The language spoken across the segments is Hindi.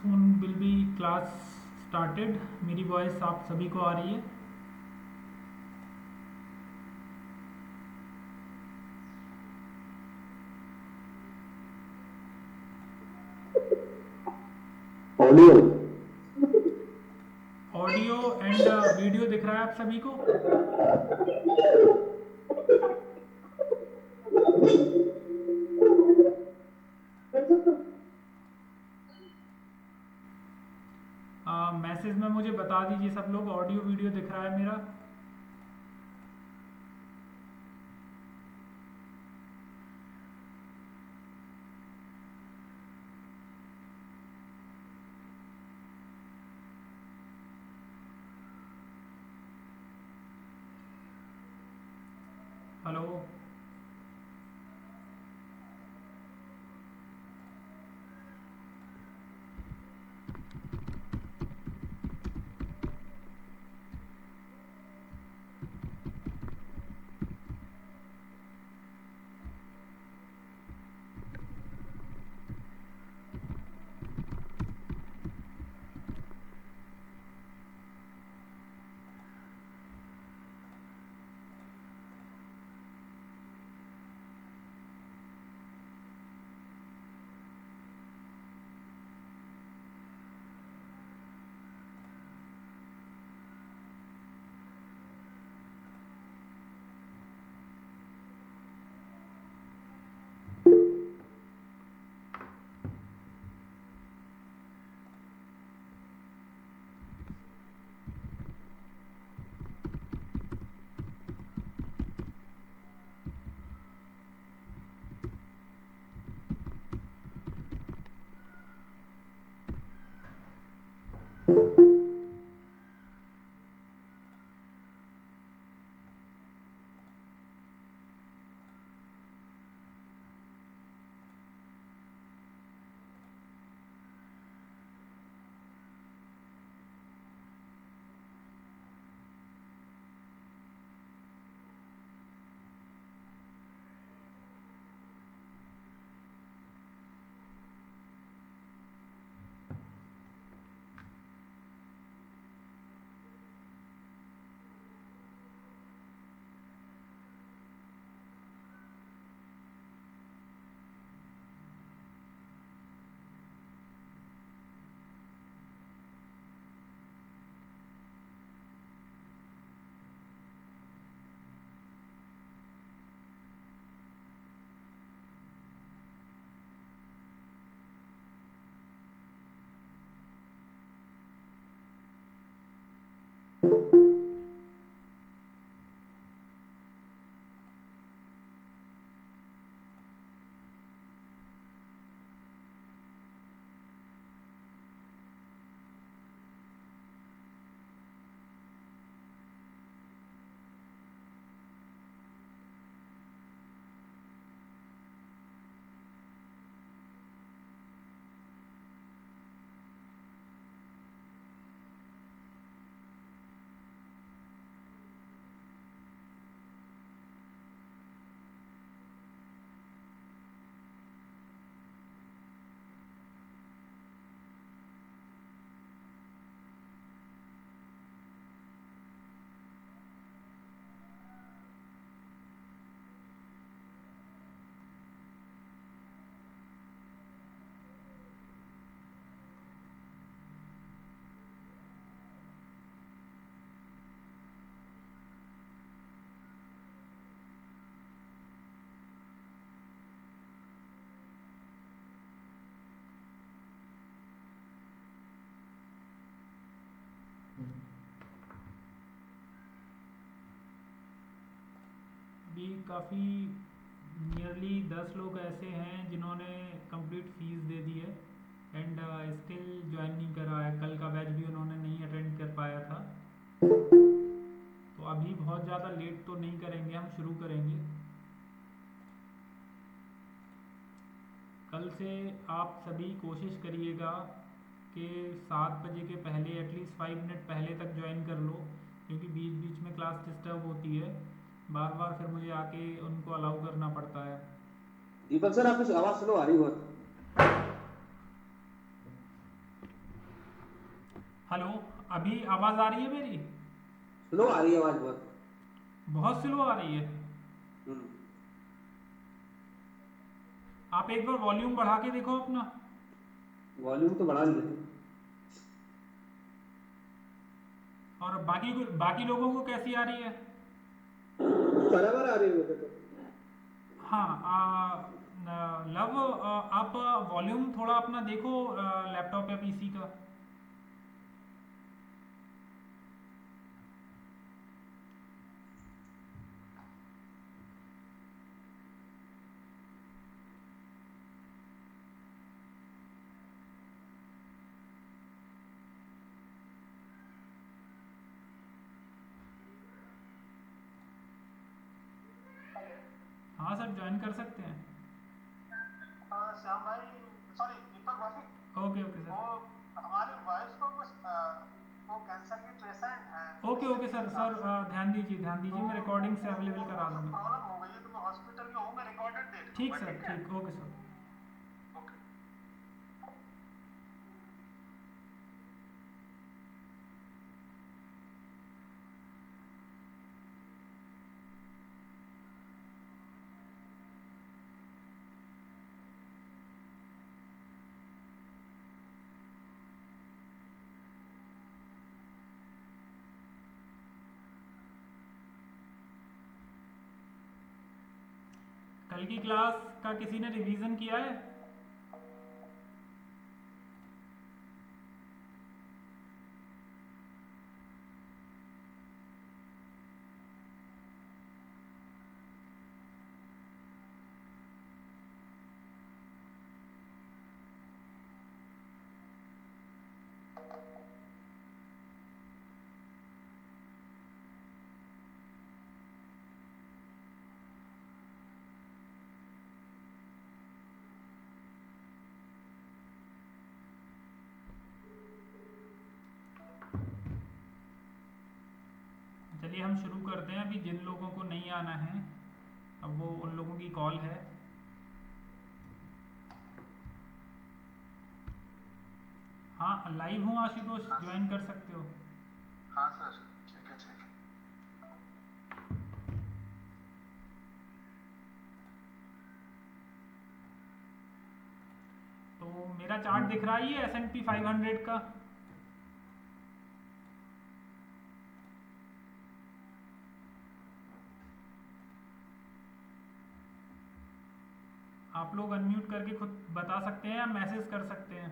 Soon will be class started. मेरी वॉइस आप सभी को आ रही है? ऑडियो। ऑडियो एंड वीडियो दिख रहा है आप सभी को? मैसेज में मुझे बता दीजिए सब लोग, ऑडियो वीडियो दिख रहा है मेरा? हेलो? अभी काफ़ी नियरली 10 लोग ऐसे हैं जिन्होंने कंप्लीट फीस दे दी है एंड स्टिल ज्वाइन नहीं करा है। कल का बैच भी उन्होंने नहीं अटेंड कर पाया था। तो अभी बहुत ज़्यादा लेट तो नहीं करेंगे, हम शुरू करेंगे। कल से आप सभी कोशिश करिएगा कि 7 बजे के पहले एटलीस्ट 5 मिनट पहले तक ज्वाइन कर लो, क्योंकि बीच बीच में क्लास डिस्टर्ब होती है। बार बार फिर मुझे आके उनको अलाउ करना पड़ता है। दीपक सर, आपकी आवाज स्लो आ रही है बहुत। हेलो। अभी आवाज़ आ रही है मेरी? स्लो आ रही है आवाज बहुत। बहुत स्लो आ रही है। हम्म। आप एक बार वॉल्यूम बढ़ा के देखो अपना। वॉल्यूम तो बढ़ा लिया। और बाकी लोगों को कैसी आ रही है? बराबर आ रही है मुझे तो। हाँ। लव, आप वॉल्यूम थोड़ा अपना देखो, लैपटॉप या पीसी का। हाँ सर, ज्वाइन कर सकते हैं। श्याम भाई, सॉरी दीपक भाई, ओके ओके वो सर। हमारी वाइफ को कुछ वो कैंसर की पेशेंट है, तो ओके ओके इसलिए सर, आप से ध्यान तो दीजिए, मैं रिकॉर्डिंग से अवेलेबल करा कुछ दूंगा। प्रॉब्लम हो गई है, तो मैं हॉस्पिटल में हूँ, मैं रिकॉर्डेड देख ठीक लूंगा, सर, ठीक है? ठीक, ओके सर। ओके। कल की क्लास का किसी ने रिवीजन किया है? चलिए हम शुरू करते हैं। अभी जिन लोगों को नहीं आना है, अब वो उन लोगों की कॉल है। हाँ, लाइव हूँ आशुतोष, हाँ ज्वाइन कर सकते हो। हाँ सर, ठीक है ठीक है। तो मेरा चार्ट दिख रहा है ये S&P 500 का। आप लोग अनम्यूट करके खुद बता सकते हैं या मैसेज कर सकते हैं।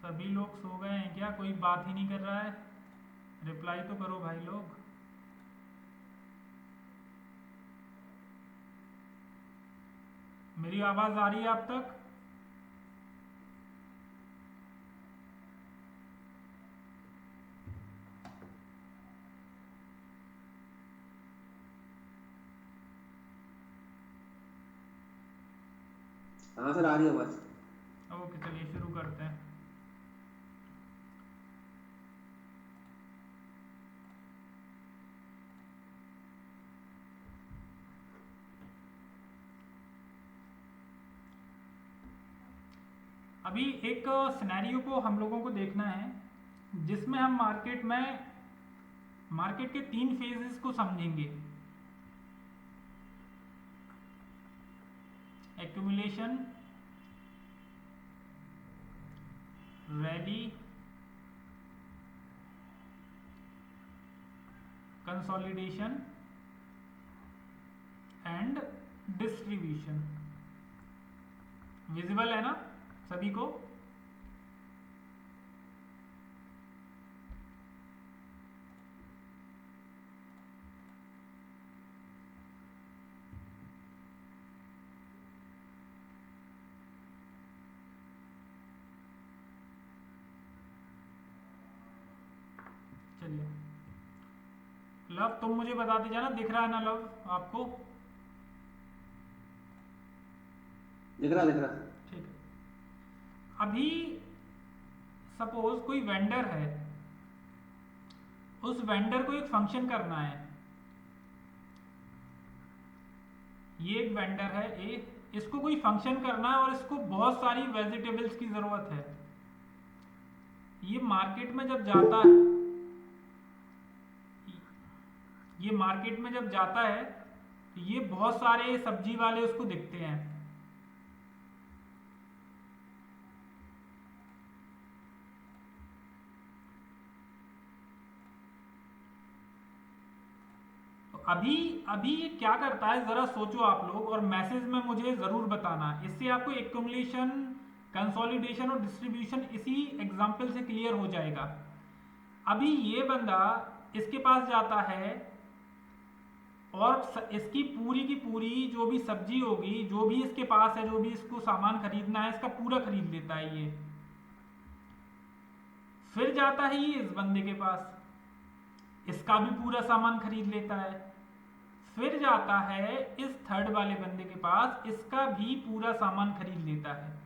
सभी लोग सो गए हैं क्या? कोई बात ही नहीं कर रहा है? रिप्लाई तो करो भाई लोग। मेरी आवाज़ आ रही है आप तक? हाँ सर, आ रही है आवाज। ओके, चलिए शुरू करते हैं। अभी एक सिनेरियो को हम लोगों को देखना है जिसमें हम मार्केट के तीन फेजेस को समझेंगे। Accumulation, rally, consolidation and distribution. Visible है ना सभी को? लव तुम मुझे बताते जाना, दिख रहा है ना लव आपको? दिख रहा। ठीक है। अभी सपोज कोई वेंडर है, उस वेंडर को एक फंक्शन करना है। ये एक वेंडर है ए, इसको कोई फंक्शन करना है और इसको बहुत सारी वेजिटेबल्स की जरूरत है। ये मार्केट में जब जाता है, ये मार्केट में जब जाता है तो ये बहुत सारे सब्जी वाले उसको दिखते हैं। तो अभी अभी ये क्या करता है जरा सोचो आप लोग, और मैसेज में मुझे जरूर बताना। इससे आपको एक्युमुलेशन, कंसोलिडेशन और डिस्ट्रीब्यूशन इसी एग्जांपल से क्लियर हो जाएगा। अभी ये बंदा इसके पास जाता है और इसकी पूरी की पूरी जो भी सब्जी होगी, जो भी इसके पास है, जो भी इसको सामान खरीदना है, इसका पूरा खरीद लेता है ये। फिर जाता है ये इस बंदे के पास, इसका भी पूरा सामान खरीद लेता है। फिर जाता है इस थर्ड वाले बंदे के पास, इसका भी पूरा सामान खरीद लेता है।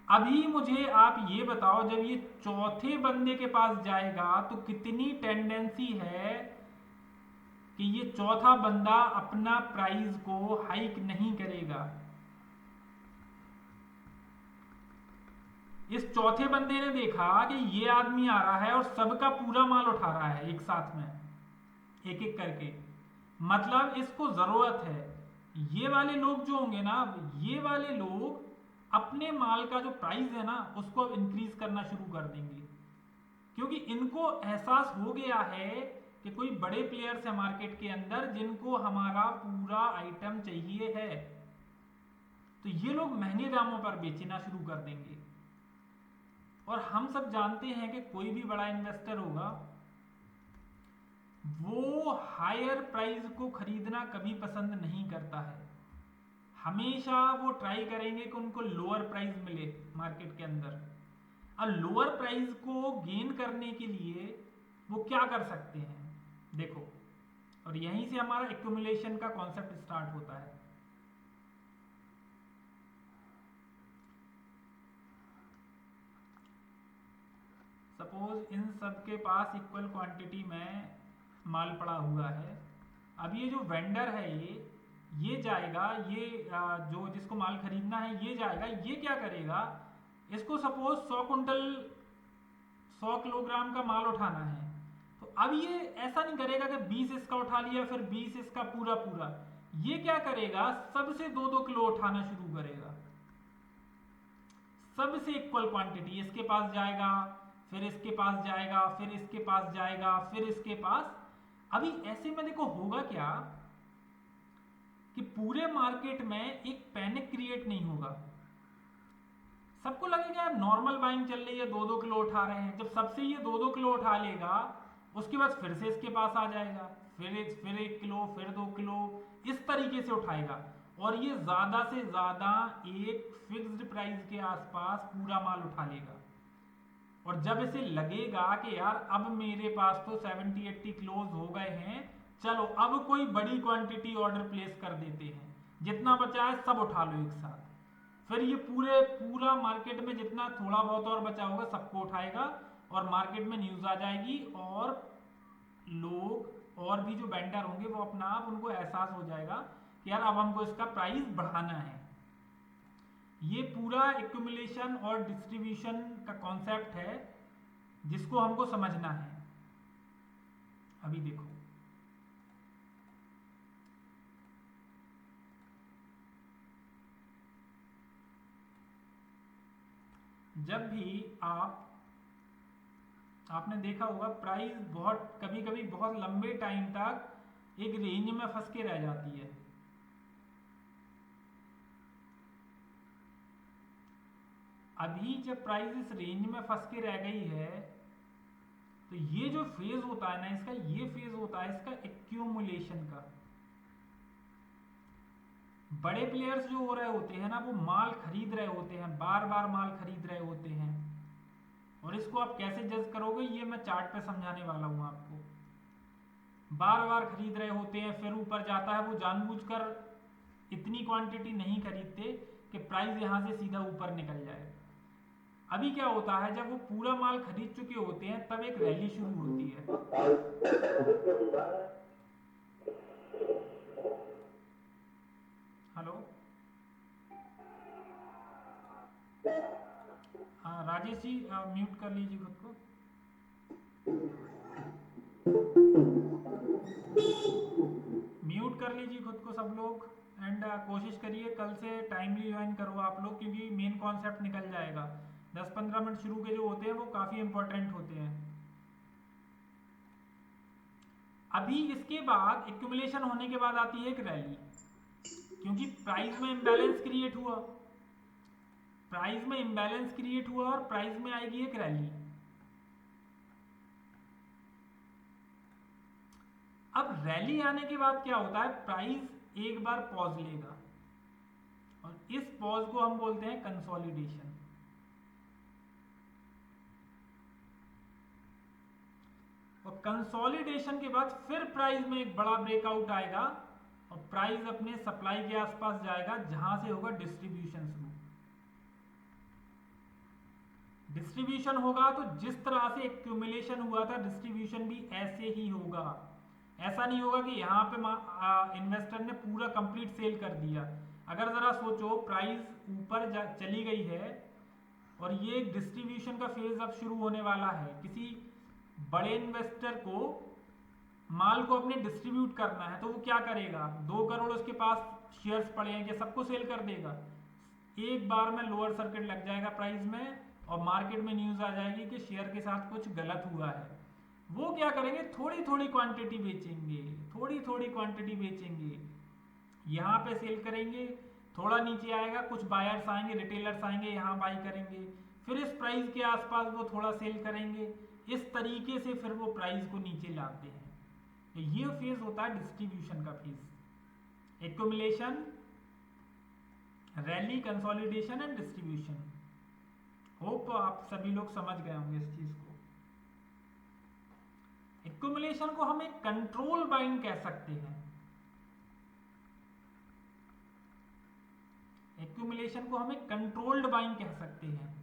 अभी मुझे आप ये बताओ, जब ये चौथे बंदे के पास जाएगा तो कितनी टेंडेंसी है कि ये चौथा बंदा अपना प्राइस को हाइक नहीं करेगा। इस चौथे बंदे ने देखा कि ये आदमी आ रहा है और सबका पूरा माल उठा रहा है एक साथ में, एक एक करके, मतलब इसको जरूरत है। ये वाले लोग जो होंगे ना, ये वाले लोग अपने माल का जो प्राइस है ना उसको अब इंक्रीज करना शुरू कर देंगे, क्योंकि इनको एहसास हो गया है कि कोई बड़े प्लेयर्स है मार्केट के अंदर जिनको हमारा पूरा आइटम चाहिए है। तो ये लोग महंगे दामों पर बेचना शुरू कर देंगे। और हम सब जानते हैं कि कोई भी बड़ा इन्वेस्टर होगा वो हायर प्राइस को खरीदना कभी पसंद नहीं करता है। हमेशा वो ट्राई करेंगे कि उनको लोअर प्राइस मिले मार्केट के अंदर। अब लोअर प्राइस को गेन करने के लिए वो क्या कर सकते हैं, देखो, और यहीं से हमारा एक्यूमुलेशन का कॉन्सेप्ट स्टार्ट होता है। सपोज इन सब के पास इक्वल क्वांटिटी में माल पड़ा हुआ है। अब ये जो वेंडर है ये जाएगा, ये जो जिसको माल खरीदना है ये जाएगा, ये क्या करेगा, इसको सपोज 100 कुंटल 100 किलोग्राम का माल उठाना है। तो अब ये ऐसा नहीं करेगा कि 20 इसका उठा लिया फिर 20 इसका पूरा पूरा। ये क्या करेगा, सबसे 2-2 किलो उठाना शुरू करेगा, सबसे इक्वल क्वांटिटी। इसके पास जाएगा, फिर इसके पास जाएगा, फिर इसके पास जाएगा, फिर इसके पास। अभी ऐसे में देखो होगा क्या कि पूरे मार्केट में एक पैनिक क्रिएट नहीं होगा। सबको लगेगा यार नॉर्मल बाइंग चल रही है, 2-2 किलो उठा रहे हैं। जब सबसे ये 2-2 किलो उठा लेगा, उसके बाद फिर से इसके पास आ जाएगा, फिर 1 किलो, फिर 2 किलो, इस तरीके से उठाएगा। और ये ज्यादा से ज्यादा एक फिक्स्ड प्राइस के आसपास पूरा माल उठा लेगा। और जब इसे लगेगा कि यार अब मेरे पास तो 70-80 किलोज हो गए हैं, चलो अब कोई बड़ी क्वांटिटी ऑर्डर प्लेस कर देते हैं, जितना बचा है सब उठा लो एक साथ। फिर ये पूरा मार्केट में जितना थोड़ा बहुत और बचा होगा सबको उठाएगा और मार्केट में न्यूज आ जाएगी। और लोग और भी जो वेंडर होंगे वो अपना आप, उनको एहसास हो जाएगा कि यार अब हमको इसका प्राइस बढ़ाना है। ये पूरा एक्यूमुलेशन और डिस्ट्रीब्यूशन का कॉन्सेप्ट है जिसको हमको समझना है। अभी देखो, जब भी आपने देखा होगा प्राइस बहुत कभी कभी बहुत लंबे टाइम तक एक रेंज में फंस के रह जाती है। अभी जब प्राइस इस रेंज में फंस के रह गई है तो ये जो फेज होता है ना इसका, ये फेज होता है इसका एक्यूमुलेशन का। बड़े प्लेयर्स जो हो रहे होते हैं ना, वो माल खरीद रहे होते हैं, बार बार माल खरीद रहे होते हैं। और इसको आप कैसे जज करोगे ये मैं चार्ट पे समझाने वाला हूं आपको। बार बार खरीद रहे होते हैं, फिर ऊपर जाता है, वो जानबूझकर इतनी क्वांटिटी नहीं खरीदते कि प्राइस यहां से सीधा ऊपर निकल जाए। अभी क्या होता है, जब वो पूरा माल खरीद चुके होते हैं तब एक रैली शुरू होती है। हेलो, हाँ राजेश जी, म्यूट कर लीजिए खुद को। म्यूट कर लीजिए खुद को सब लोग। एंड कोशिश करिए कल से टाइमली ज्वाइन करो आप लोग, क्योंकि मेन कॉन्सेप्ट निकल जाएगा। 10-15 मिनट शुरू के जो होते हैं वो काफ़ी इंपॉर्टेंट होते हैं। अभी इसके बाद एक्यूमुलेशन होने के बाद आती है एक रैली, क्योंकि प्राइस में इम्बैलेंस क्रिएट हुआ, प्राइस में इम्बैलेंस क्रिएट हुआ और प्राइस में आएगी एक रैली। अब रैली आने के बाद क्या होता है, प्राइस एक बार पॉज लेगा और इस पॉज को हम बोलते हैं कंसोलिडेशन। और कंसोलिडेशन के बाद फिर प्राइस में एक बड़ा ब्रेकआउट आएगा और प्राइस अपने सप्लाई के आसपास जाएगा, जहां से होगा डिस्ट्रीब्यूशन शुरू। डिस्ट्रीब्यूशन होगा तो जिस तरह से एक्यूमुलेशन हुआ था, डिस्ट्रीब्यूशन भी ऐसे ही होगा। ऐसा नहीं होगा कि यहाँ पे इन्वेस्टर ने पूरा कंप्लीट सेल कर दिया। अगर जरा सोचो, प्राइस ऊपर चली गई है और ये डिस्ट्रीब्यूशन का फेज अब शुरू होने वाला है। किसी बड़े इन्वेस्टर को माल को अपने डिस्ट्रीब्यूट करना है, तो वो क्या करेगा, 2 करोड़ उसके पास शेयर्स पड़े हैं, कि सबको सेल कर देगा? एक बार में लोअर सर्किट लग जाएगा प्राइस में और मार्केट में न्यूज आ जाएगी कि शेयर के साथ कुछ गलत हुआ है। वो क्या करेंगे, थोड़ी थोड़ी क्वांटिटी बेचेंगे, थोड़ी थोड़ी क्वांटिटी बेचेंगे, यहाँ पे सेल करेंगे, थोड़ा नीचे आएगा, कुछ बायर्स आएंगे, रिटेलर्स आएंगे, यहाँ बाई करेंगे, फिर इस प्राइस के आसपास वो थोड़ा सेल करेंगे। इस तरीके से फिर वो प्राइस को नीचे लाते हैं। तो ये फेज होता है डिस्ट्रीब्यूशन का phase. Accumulation, rally, consolidation and distribution. Hope आप सभी लोग समझ गए होंगे इस चीज को। एक्यूमुलेशन को हम एक कंट्रोल बाइंग कह सकते हैं। एक्यूमुलेशन को हम एक कंट्रोल्ड बाइंग कह सकते हैं।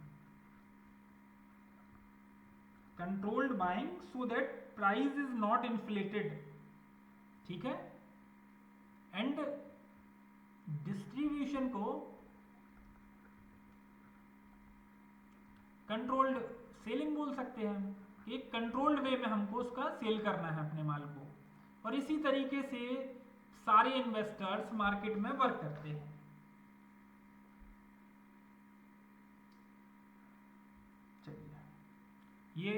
Controlled buying so that price is not inflated, ठीक है। एंड डिस्ट्रीब्यूशन को कंट्रोल्ड सेलिंग बोल सकते हैं। एक कंट्रोल्ड वे में हमको उसका सेल करना है अपने माल को, और इसी तरीके से सारे इन्वेस्टर्स मार्केट में वर्क करते हैं। चलिए, ये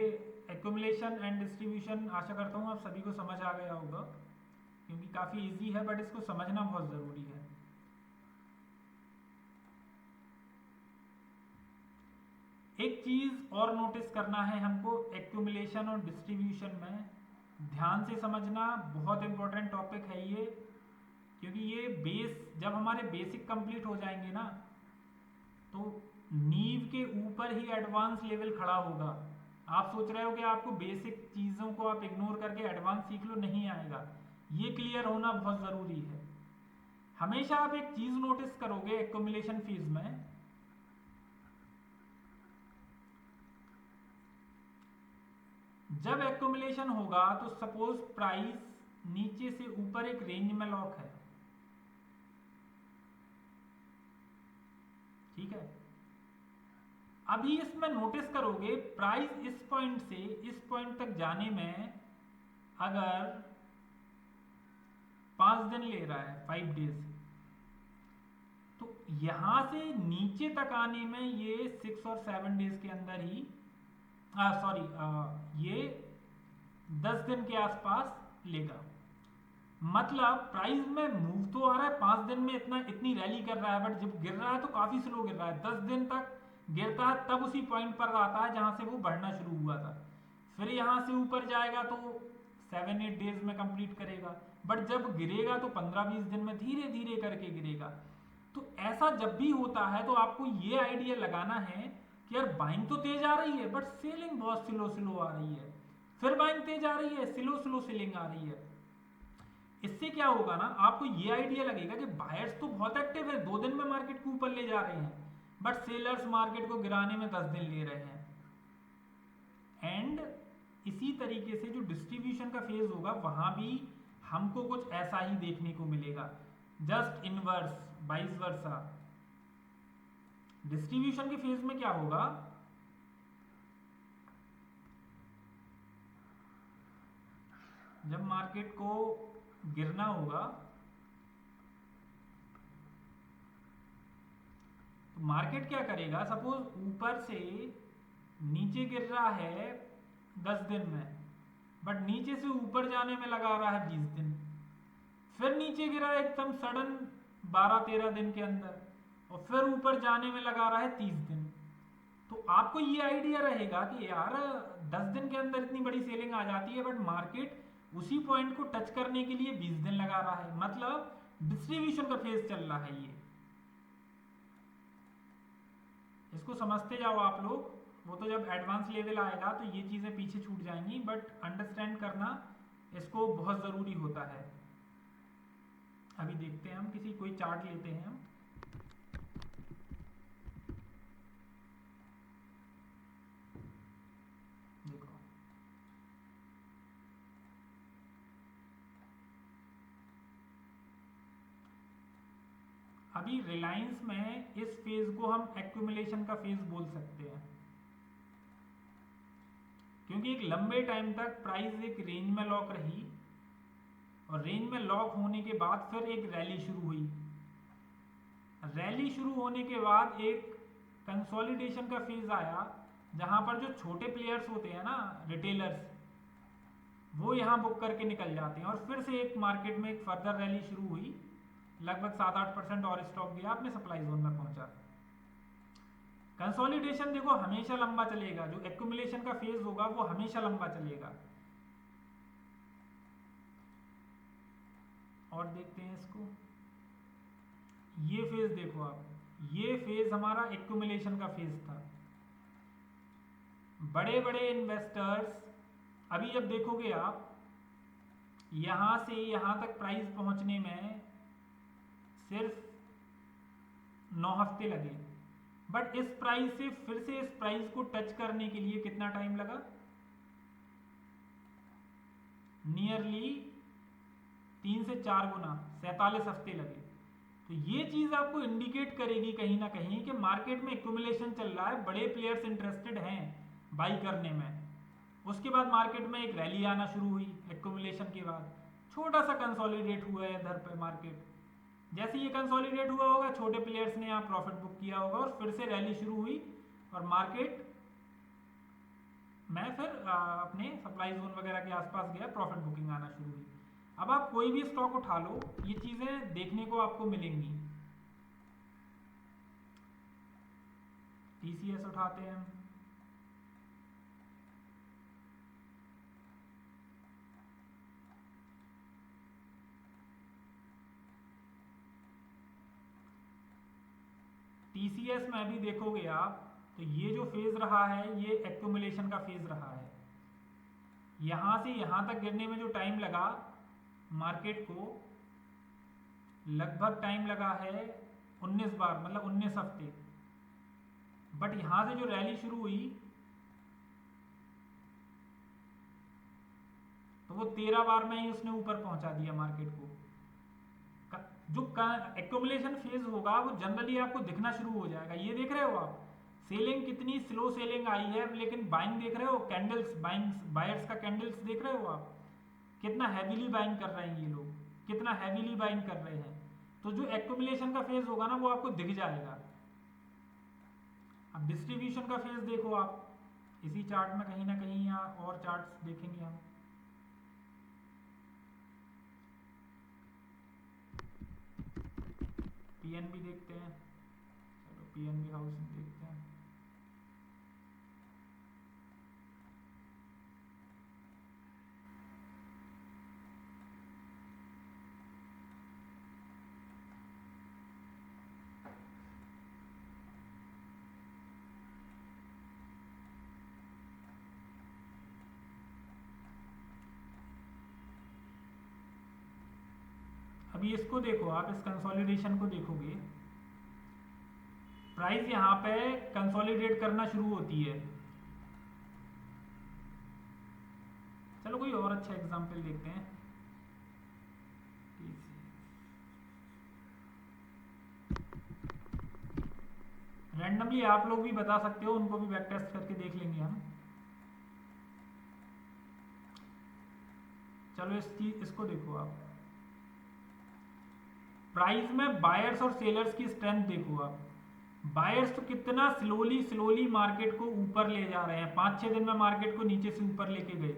एक्यूमुलेशन एंड डिस्ट्रीब्यूशन आशा करता हूं आप सभी को समझ आ गया होगा, क्योंकि काफी इजी है, बट इसको समझना बहुत जरूरी है। एक चीज और नोटिस करना है हमको एक्यूमुलेशन और डिस्ट्रीब्यूशन में, ध्यान से समझना, बहुत इंपॉर्टेंट टॉपिक है ये, क्योंकि ये बेस, जब हमारे बेसिक कंप्लीट हो जाएंगे ना, तो नींव के ऊपर ही एडवांस लेवल खड़ा होगा। आप सोच रहे हो कि आपको बेसिक चीजों को आप इग्नोर करके एडवांस सीख लो, नहीं आएगा। ये क्लियर होना बहुत जरूरी है। हमेशा आप एक चीज नोटिस करोगे एक्यूमुलेशन फेज में, जब एक्यूमुलेशन होगा तो सपोज प्राइस नीचे से ऊपर एक रेंज में लॉक है, ठीक है। अभी इसमें नोटिस करोगे प्राइस इस पॉइंट से इस पॉइंट तक जाने में अगर 5 दिन ले रहा है, 5 डेज, तो यहां से नीचे तक आने में ये 6 और 7 डेज के अंदर ही, ये 10 दिन के आसपास लेगा। मतलब प्राइस में मूव तो आ रहा है, 5 दिन में इतनी रैली कर रहा है, बट जब गिर रहा है तो काफी स्लो गिर रहा है। 10 दिन तक गिरता है तब उसी पॉइंट पर आता है जहां से वो बढ़ना शुरू हुआ था। फिर यहां से ऊपर जाएगा तो 7-8 डेज में कंप्लीट करेगा, बट जब गिरेगा तो 15-20 दिन में धीरे धीरे करके गिरेगा। तो ऐसा जब भी होता है तो आपको ये आइडिया लगाना है कि यार बाइंग तो तेज आ रही है बट सेलिंग बहुत स्लो स्लो आ रही है, फिर बाइंग तेज आ रही है, स्लो स्लो सेलिंग आ रही है। इससे क्या होगा ना, आपको ये आइडिया लगेगा कि बायर्स तो बहुत एक्टिव है, 2 दिन में मार्केट को ऊपर ले जा रहे हैं, बट सेलर्स मार्केट को गिराने में 10 दिन ले रहे हैं। एंड इसी तरीके से जो डिस्ट्रीब्यूशन का फेज होगा वहां भी हमको कुछ ऐसा ही देखने को मिलेगा, just inverse, vice versa. Distribution के फेज में क्या होगा, जब मार्केट को गिरना होगा तो मार्केट क्या करेगा, सपोज ऊपर से नीचे गिर रहा है 10 दिन में, बट नीचे से ऊपर जाने में लगा रहा है 20 दिन, फिर नीचे गिरा एकदम सडन 12-13 दिन के अंदर, और फिर ऊपर जाने में लगा रहा है 30 दिन। तो आपको ये आइडिया रहेगा कि यार 10 दिन के अंदर इतनी बड़ी सेलिंग आ जाती है, बट मार्केट उसी पॉइंट को टच करने के लिए 20 दिन लगा रहा है, मतलब डिस्ट्रीब्यूशन का फेज चल रहा है ये। इसको समझते जाओ आप लोग, वो तो जब एडवांस लेवल आएगा तो ये चीजें पीछे छूट जाएंगी, बट अंडरस्टैंड करना इसको बहुत जरूरी होता है। अभी देखते हैं हम, किसी कोई चार्ट लेते हैं हम। देखो अभी रिलायंस में इस फेज को हम एक्यूमुलेशन का फेज बोल सकते हैं, क्योंकि एक लंबे टाइम तक प्राइस एक रेंज में लॉक रही, और रेंज में लॉक होने के बाद फिर एक रैली शुरू हुई। रैली शुरू होने के बाद एक कंसोलिडेशन का फेज आया, जहां पर जो छोटे प्लेयर्स होते हैं ना, रिटेलर्स, वो यहां बुक करके निकल जाते हैं, और फिर से एक मार्केट में एक फर्दर रैली शुरू हुई, लगभग 7-8% और स्टॉक गया, अपने सप्लाई जोन में पहुंचा। कंसोलिडेशन देखो हमेशा लंबा चलेगा, जो एक्यूमुलेशन का फेज होगा वो हमेशा लंबा चलेगा। और देखते हैं इसको, ये फेज देखो आप, ये फेज हमारा एक्यूमुलेशन का फेज था। बड़े बड़े इन्वेस्टर्स, अभी जब देखोगे आप, यहां से यहां तक प्राइस पहुंचने में सिर्फ 9 हफ्ते लगे, बट इस प्राइस से फिर से इस प्राइस को टच करने के लिए कितना टाइम लगा, नियरली 3 से 4 गुना, 47 हफ्ते लगे। तो ये चीज आपको इंडिकेट करेगी कहीं ना कहीं कि मार्केट में एक्यूमुलेशन चल रहा है, बड़े प्लेयर्स इंटरेस्टेड हैं बाई करने में। उसके बाद मार्केट में एक रैली आना शुरू हुई, एक्यूमुलेशन के बाद छोटा सा कंसोलिडेट हुआ है इधर पे मार्केट। जैसे ये कंसोलिडेट हुआ होगा, छोटे प्लेयर्स ने यहाँ प्रॉफिट बुक किया होगा, और फिर से रैली शुरू हुई, और मार्केट मैं फिर अपने सप्लाई जोन वगैरह के आसपास गया, प्रॉफिट बुकिंग आना शुरू हुई। अब आप कोई भी स्टॉक उठा लो, ये चीजें देखने को आपको मिलेंगी। टीसीएस उठाते हैं हम, टीसीएस में अभी देखोगे आप, तो ये जो फेज रहा है ये एक्यूमुलेशन का फेज रहा है। यहां से यहां तक गिरने में जो टाइम लगा मार्केट को, लगभग टाइम लगा है 19 बार, मतलब 19 हफ्ते। बट यहां से जो रैली शुरू हुई तो वो 13 बार में ही उसने ऊपर पहुंचा दिया मार्केट को। जो एक्यूमुलेशन फेज होगा वो जनरली आपको दिखना शुरू हो जाएगा। ये देख रहे हो आप, सेलिंग कितनी स्लो सेलिंग आई है, लेकिन बाइंग देख रहे हो, कैंडल्स, बाइंग, बायर्स का कैंडल्स देख रहे हो आप, कितना हैवीली बाइंग कर रहे हैं ये लोग, कितना हैवीली बाइंग कर रहे हैं। तो जो एक्यूमुलेशन का फेज होगा ना वो आपको दिख जाएगा। अब डिस्ट्रीब्यूशन का फेज देखो आप, इसी चार्ट में कहीं ना कहीं, या और चार्ट्स देखेंगे हम। पीएनबी देखते हैं, चलो पीएनबी हाउसिंग देखते हैं। अभी इसको देखो, आप इस कंसोलिडेशन को देखोगे, प्राइस यहाँ पे कंसोलिडेट करना शुरू होती है। चलो कोई और अच्छा एग्जांपल देखते हैं। रैंडमली आप लोग भी बता सकते हो, उनको भी बैक टेस्ट करके देख लेंगे हम। चलो इसको देखो आप, प्राइस में बायर्स और सेलर्स की स्ट्रेंथ देखो आप। बायर्स तो कितना स्लोली स्लोली मार्केट को ऊपर ले जा रहे हैं, 5-6 दिन में मार्केट को नीचे से ऊपर लेके गए,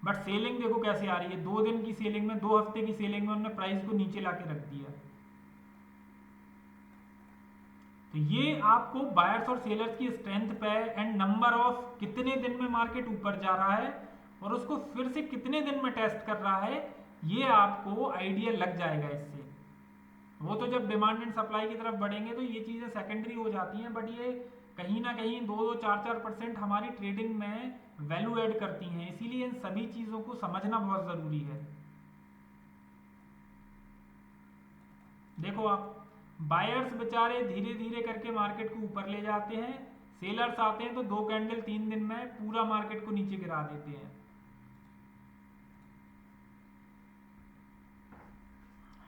बट सेलिंग देखो कैसे आ रही है। 2 दिन की सेलिंग में, 2 हफ्ते की सेलिंग में उन्होंने प्राइस को नीचे लाके रख दिया। तो ये आपको बायर्स और सेलर्स की स्ट्रेंथ पे एंड नंबर ऑफ कितने दिन में मार्केट ऊपर जा रहा है और उसको फिर से कितने दिन में टेस्ट कर रहा है, ये आपको आइडिया लग जाएगा इससे। वो तो जब डिमांड एंड सप्लाई की तरफ बढ़ेंगे तो ये चीजें सेकेंडरी हो जाती हैं, बट ये कहीं ना कहीं 2-4% हमारी ट्रेडिंग में वैल्यू ऐड करती हैं, इसीलिए इन सभी चीजों को समझना बहुत जरूरी है। देखो आप, बायर्स बेचारे धीरे धीरे करके मार्केट को ऊपर ले जाते हैं, सेलर्स आते हैं तो 2 कैंडल 3 दिन में पूरा मार्केट को नीचे गिरा देते हैं।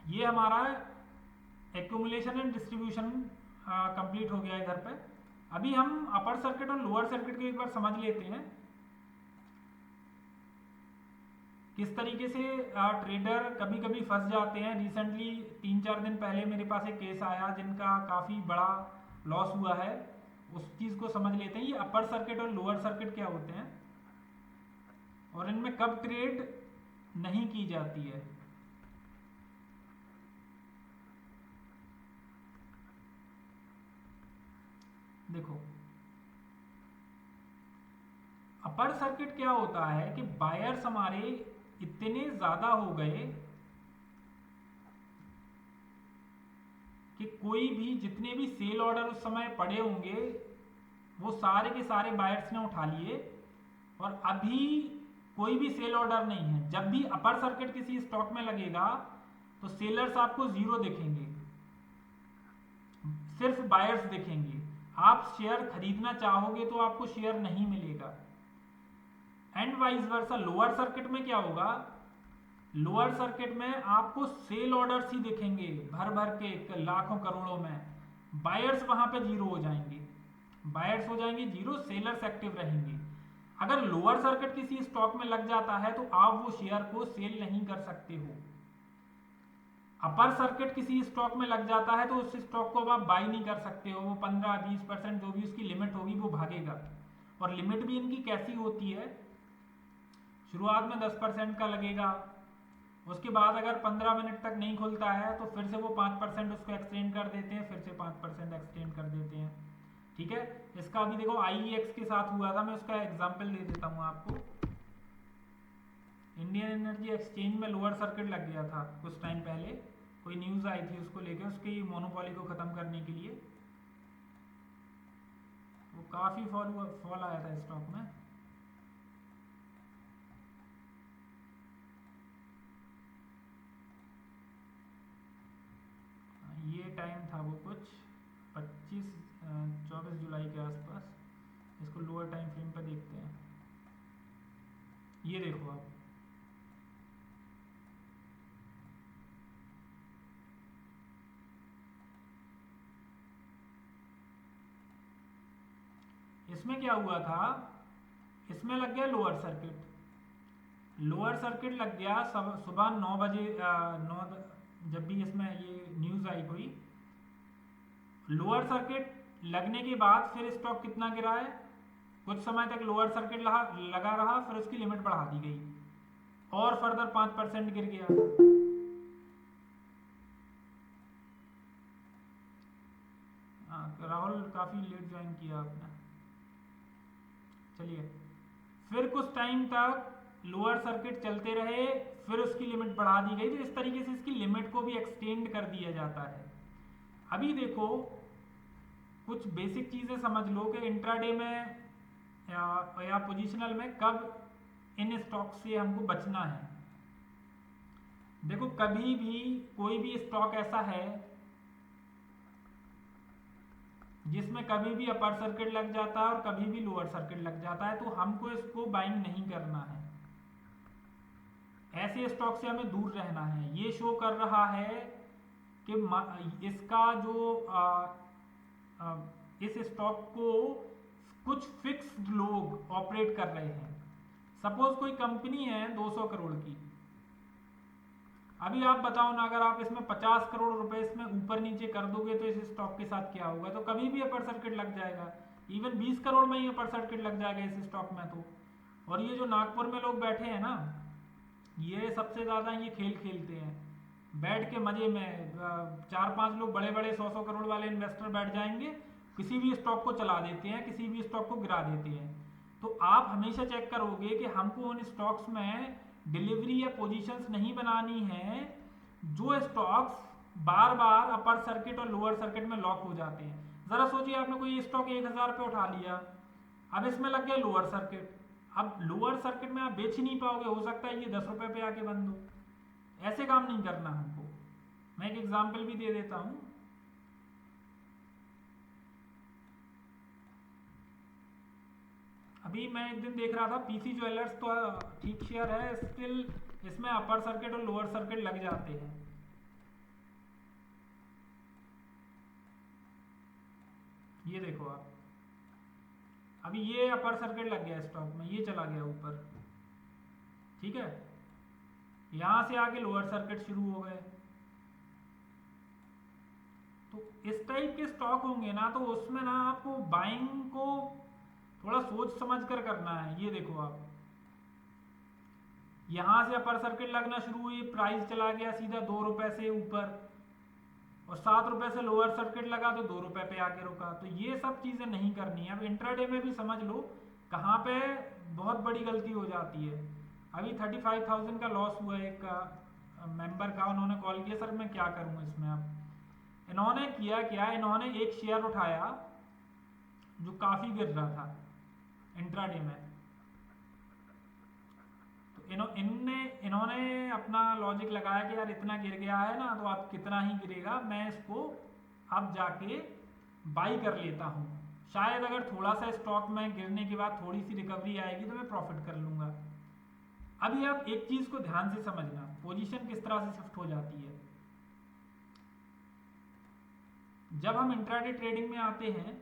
ये हमारा एक्यूमुलेशन एंड डिस्ट्रीब्यूशन कंप्लीट हो गया है इधर पे। अभी हम अपर सर्किट और लोअर सर्किट को एक बार समझ लेते हैं, किस तरीके से ट्रेडर कभी कभी फंस जाते हैं। रिसेंटली 3-4 दिन पहले मेरे पास एक केस आया जिनका काफ़ी बड़ा लॉस हुआ है, उस चीज़ को समझ लेते हैं। ये अपर सर्किट और लोअर सर्किट क्या होते हैं और इनमें कब ट्रेड नहीं की जाती है। देखो, अपर सर्किट क्या होता है कि बायर्स हमारे इतने ज्यादा हो गए कि कोई भी जितने भी सेल ऑर्डर उस समय पड़े होंगे वो सारे के सारे बायर्स ने उठा लिए और अभी कोई भी सेल ऑर्डर नहीं है। जब भी अपर सर्किट किसी स्टॉक में लगेगा तो सेलर्स आपको 0 दिखेंगे, सिर्फ बायर्स दिखेंगे। आप शेयर खरीदना चाहोगे तो आपको शेयर नहीं मिलेगा। And vice versa lower circuit में क्या होगा, लोअर सर्किट में आपको सेल ऑर्डर्स ही दिखेंगे भर भर के लाखों करोड़ों में, बायर्स वहां पे 0 हो जाएंगे, बायर्स हो जाएंगे 0, सेलर्स एक्टिव रहेंगे। अगर लोअर सर्किट किसी स्टॉक में लग जाता है तो आप वो शेयर को सेल नहीं कर सकते हो। अपर सर्किट किसी स्टॉक में लग जाता है तो उस स्टॉक को अब आप बाई नहीं कर सकते हो, वो 15-20% जो भी उसकी लिमिट होगी वो भागेगा। और लिमिट भी इनकी कैसी होती है, शुरुआत में 10% का लगेगा, उसके बाद अगर 15 मिनट तक नहीं खुलता है तो फिर से वो 5% उसको एक्सटेंड कर देते हैं, फिर से 5% एक्सटेंड कर देते हैं। ठीक है, इसका अभी देखो IEX के साथ हुआ था, मैं उसका एग्जाम्पल दे देता हूँ आपको। इंडियन एनर्जी एक्सचेंज में लोअर सर्किट लग गया था कुछ टाइम पहले, कोई न्यूज आई थी उसको लेकर, उसकी मोनोपोली को खत्म करने के लिए। वो काफी फॉल आया था स्टॉक में। ये टाइम था वो कुछ 24 जुलाई के आसपास। इसको लोअर टाइम फ्रेम पर देखते हैं। ये देखो आप, इसमें क्या हुआ था, इसमें लग गया लोअर सर्किट। लोअर सर्किट लग गया सुबह 9 बजे, 9 जब भी इसमें ये न्यूज आई कोई, लोअर सर्किट लगने के बाद फिर स्टॉक कितना गिरा है, कुछ समय तक लोअर सर्किट लगा रहा, फिर उसकी लिमिट बढ़ा दी गई और फर्दर 5% गिर गया। राहुल काफी लेट ज्वाइन किया आपने। चलिए, फिर कुछ टाइम तक लोअर सर्किट चलते रहे, फिर उसकी लिमिट बढ़ा दी गई। तो इस तरीके से इसकी लिमिट को भी एक्सटेंड कर दिया जाता है। अभी देखो, कुछ बेसिक चीजें समझ लो कि इंट्राडे में या पोजिशनल में कब इन स्टॉक से हमको बचना है। देखो कभी भी कोई भी स्टॉक ऐसा है जिसमें कभी भी अपर सर्किट लग जाता है और कभी भी लोअर सर्किट लग जाता है, तो हमको इसको बाइंग नहीं करना है। ऐसे स्टॉक से हमें दूर रहना है। ये शो कर रहा है कि इसका जो इस स्टॉक को कुछ फिक्स्ड लोग ऑपरेट कर रहे हैं। सपोज कोई कंपनी है 200 करोड़ की, अभी आप बताओ ना, अगर आप इसमें 50 करोड़ रुपए इसमें ऊपर नीचे कर दोगे तो इस स्टॉक के साथ क्या होगा? तो कभी भी अपर सर्किट लग जाएगा। इवन 20 करोड़ में ही अपर सर्किट लग जाएगा इस स्टॉक में तो। और ये जो नागपुर में लोग बैठे हैं ना, ये सबसे ज्यादा ये खेल खेलते हैं बैठ के मजे में। 4-5 लोग बड़े बड़े 100-100 करोड़ वाले इन्वेस्टर बैठ जाएंगे, किसी भी स्टॉक को चला देते हैं, किसी भी स्टॉक को गिरा देते हैं। तो आप हमेशा चेक करोगे कि हमको उन स्टॉक्स में डिलीवरी या पोजीशंस नहीं बनानी है जो स्टॉक्स बार बार अपर सर्किट और लोअर सर्किट में लॉक हो जाते हैं। जरा सोचिए, आपने कोई स्टॉक 1000 पे उठा लिया, अब इसमें लग गया लोअर सर्किट। अब लोअर सर्किट में आप बेच ही नहीं पाओगे, हो सकता है ये 10 रुपए पे आके बंद हो। ऐसे काम नहीं करना हमको। मैं एक एग्जांपल भी दे देता हूं। अभी मैं एक दिन देख रहा था पीसी ज्वेलर्स, तो ठीक शेयर है, स्टिल इसमें अपर सर्किट और लोअर सर्किट लग जाते हैं। ये देखो आप, अभी ये अपर सर्किट लग गया स्टॉक में, ये चला गया ऊपर, ठीक है। यहां से आके लोअर सर्किट शुरू हो गए। तो इस टाइप के स्टॉक होंगे ना, तो उसमें ना आपको बाइंग को थोड़ा सोच समझ कर करना है। ये देखो आप, यहां से अपर सर्किट लगना शुरू हुई, प्राइस चला गया सीधा 2 रुपए से ऊपर, और 7 रुपए से लोअर सर्किट लगा तो 2 रुपए पे आके रुका। तो ये सब चीजें नहीं करनी है। अब इंट्राडे में भी समझ लो कहाँ पे बहुत बड़ी गलती हो जाती है। अभी 35,000 का लॉस हुआ एक मेंबर का, उन्होंने कॉल किया, सर मैं क्या करूं इसमें। अब इन्होंने किया क्या, इन्होंने एक शेयर उठाया जो काफी गिर रहा था इंट्राडे में। तो इन्होंने अपना लॉजिक लगाया कि यार इतना गिर गया है ना, तो अब कितना ही गिरेगा, मैं इसको अब जाके बाई कर लेता हूँ। शायद अगर थोड़ा सा स्टॉक में गिरने के बाद थोड़ी सी रिकवरी आएगी तो मैं प्रॉफिट कर लूंगा। अभी आप एक चीज को ध्यान से समझना, पोजीशन किस तरह से शिफ्ट हो जाती है। जब हम इंट्राडे ट्रेडिंग में आते हैं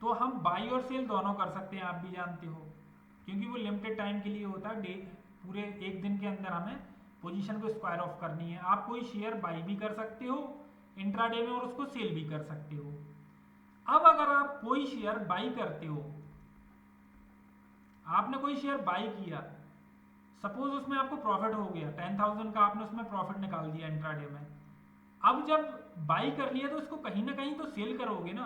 तो हम बाई और सेल दोनों कर सकते हैं, आप भी जानते हो, क्योंकि वो लिमिटेड टाइम के लिए होता है। पूरे एक दिन के अंदर हमें पोजीशन को स्क्वायर ऑफ करनी है। आप कोई शेयर बाई भी कर सकते हो इंट्राडे में और उसको सेल भी कर सकते हो। अब अगर आप कोई शेयर बाई करते हो, आपने कोई शेयर बाई किया, सपोज उसमें आपको प्रॉफिट हो गया 10,000 का, आपने उसमें प्रॉफिट निकाल दिया इंट्राडे में। अब जब बाई कर लिया तो उसको कहीं ना कहीं तो सेल करोगे ना,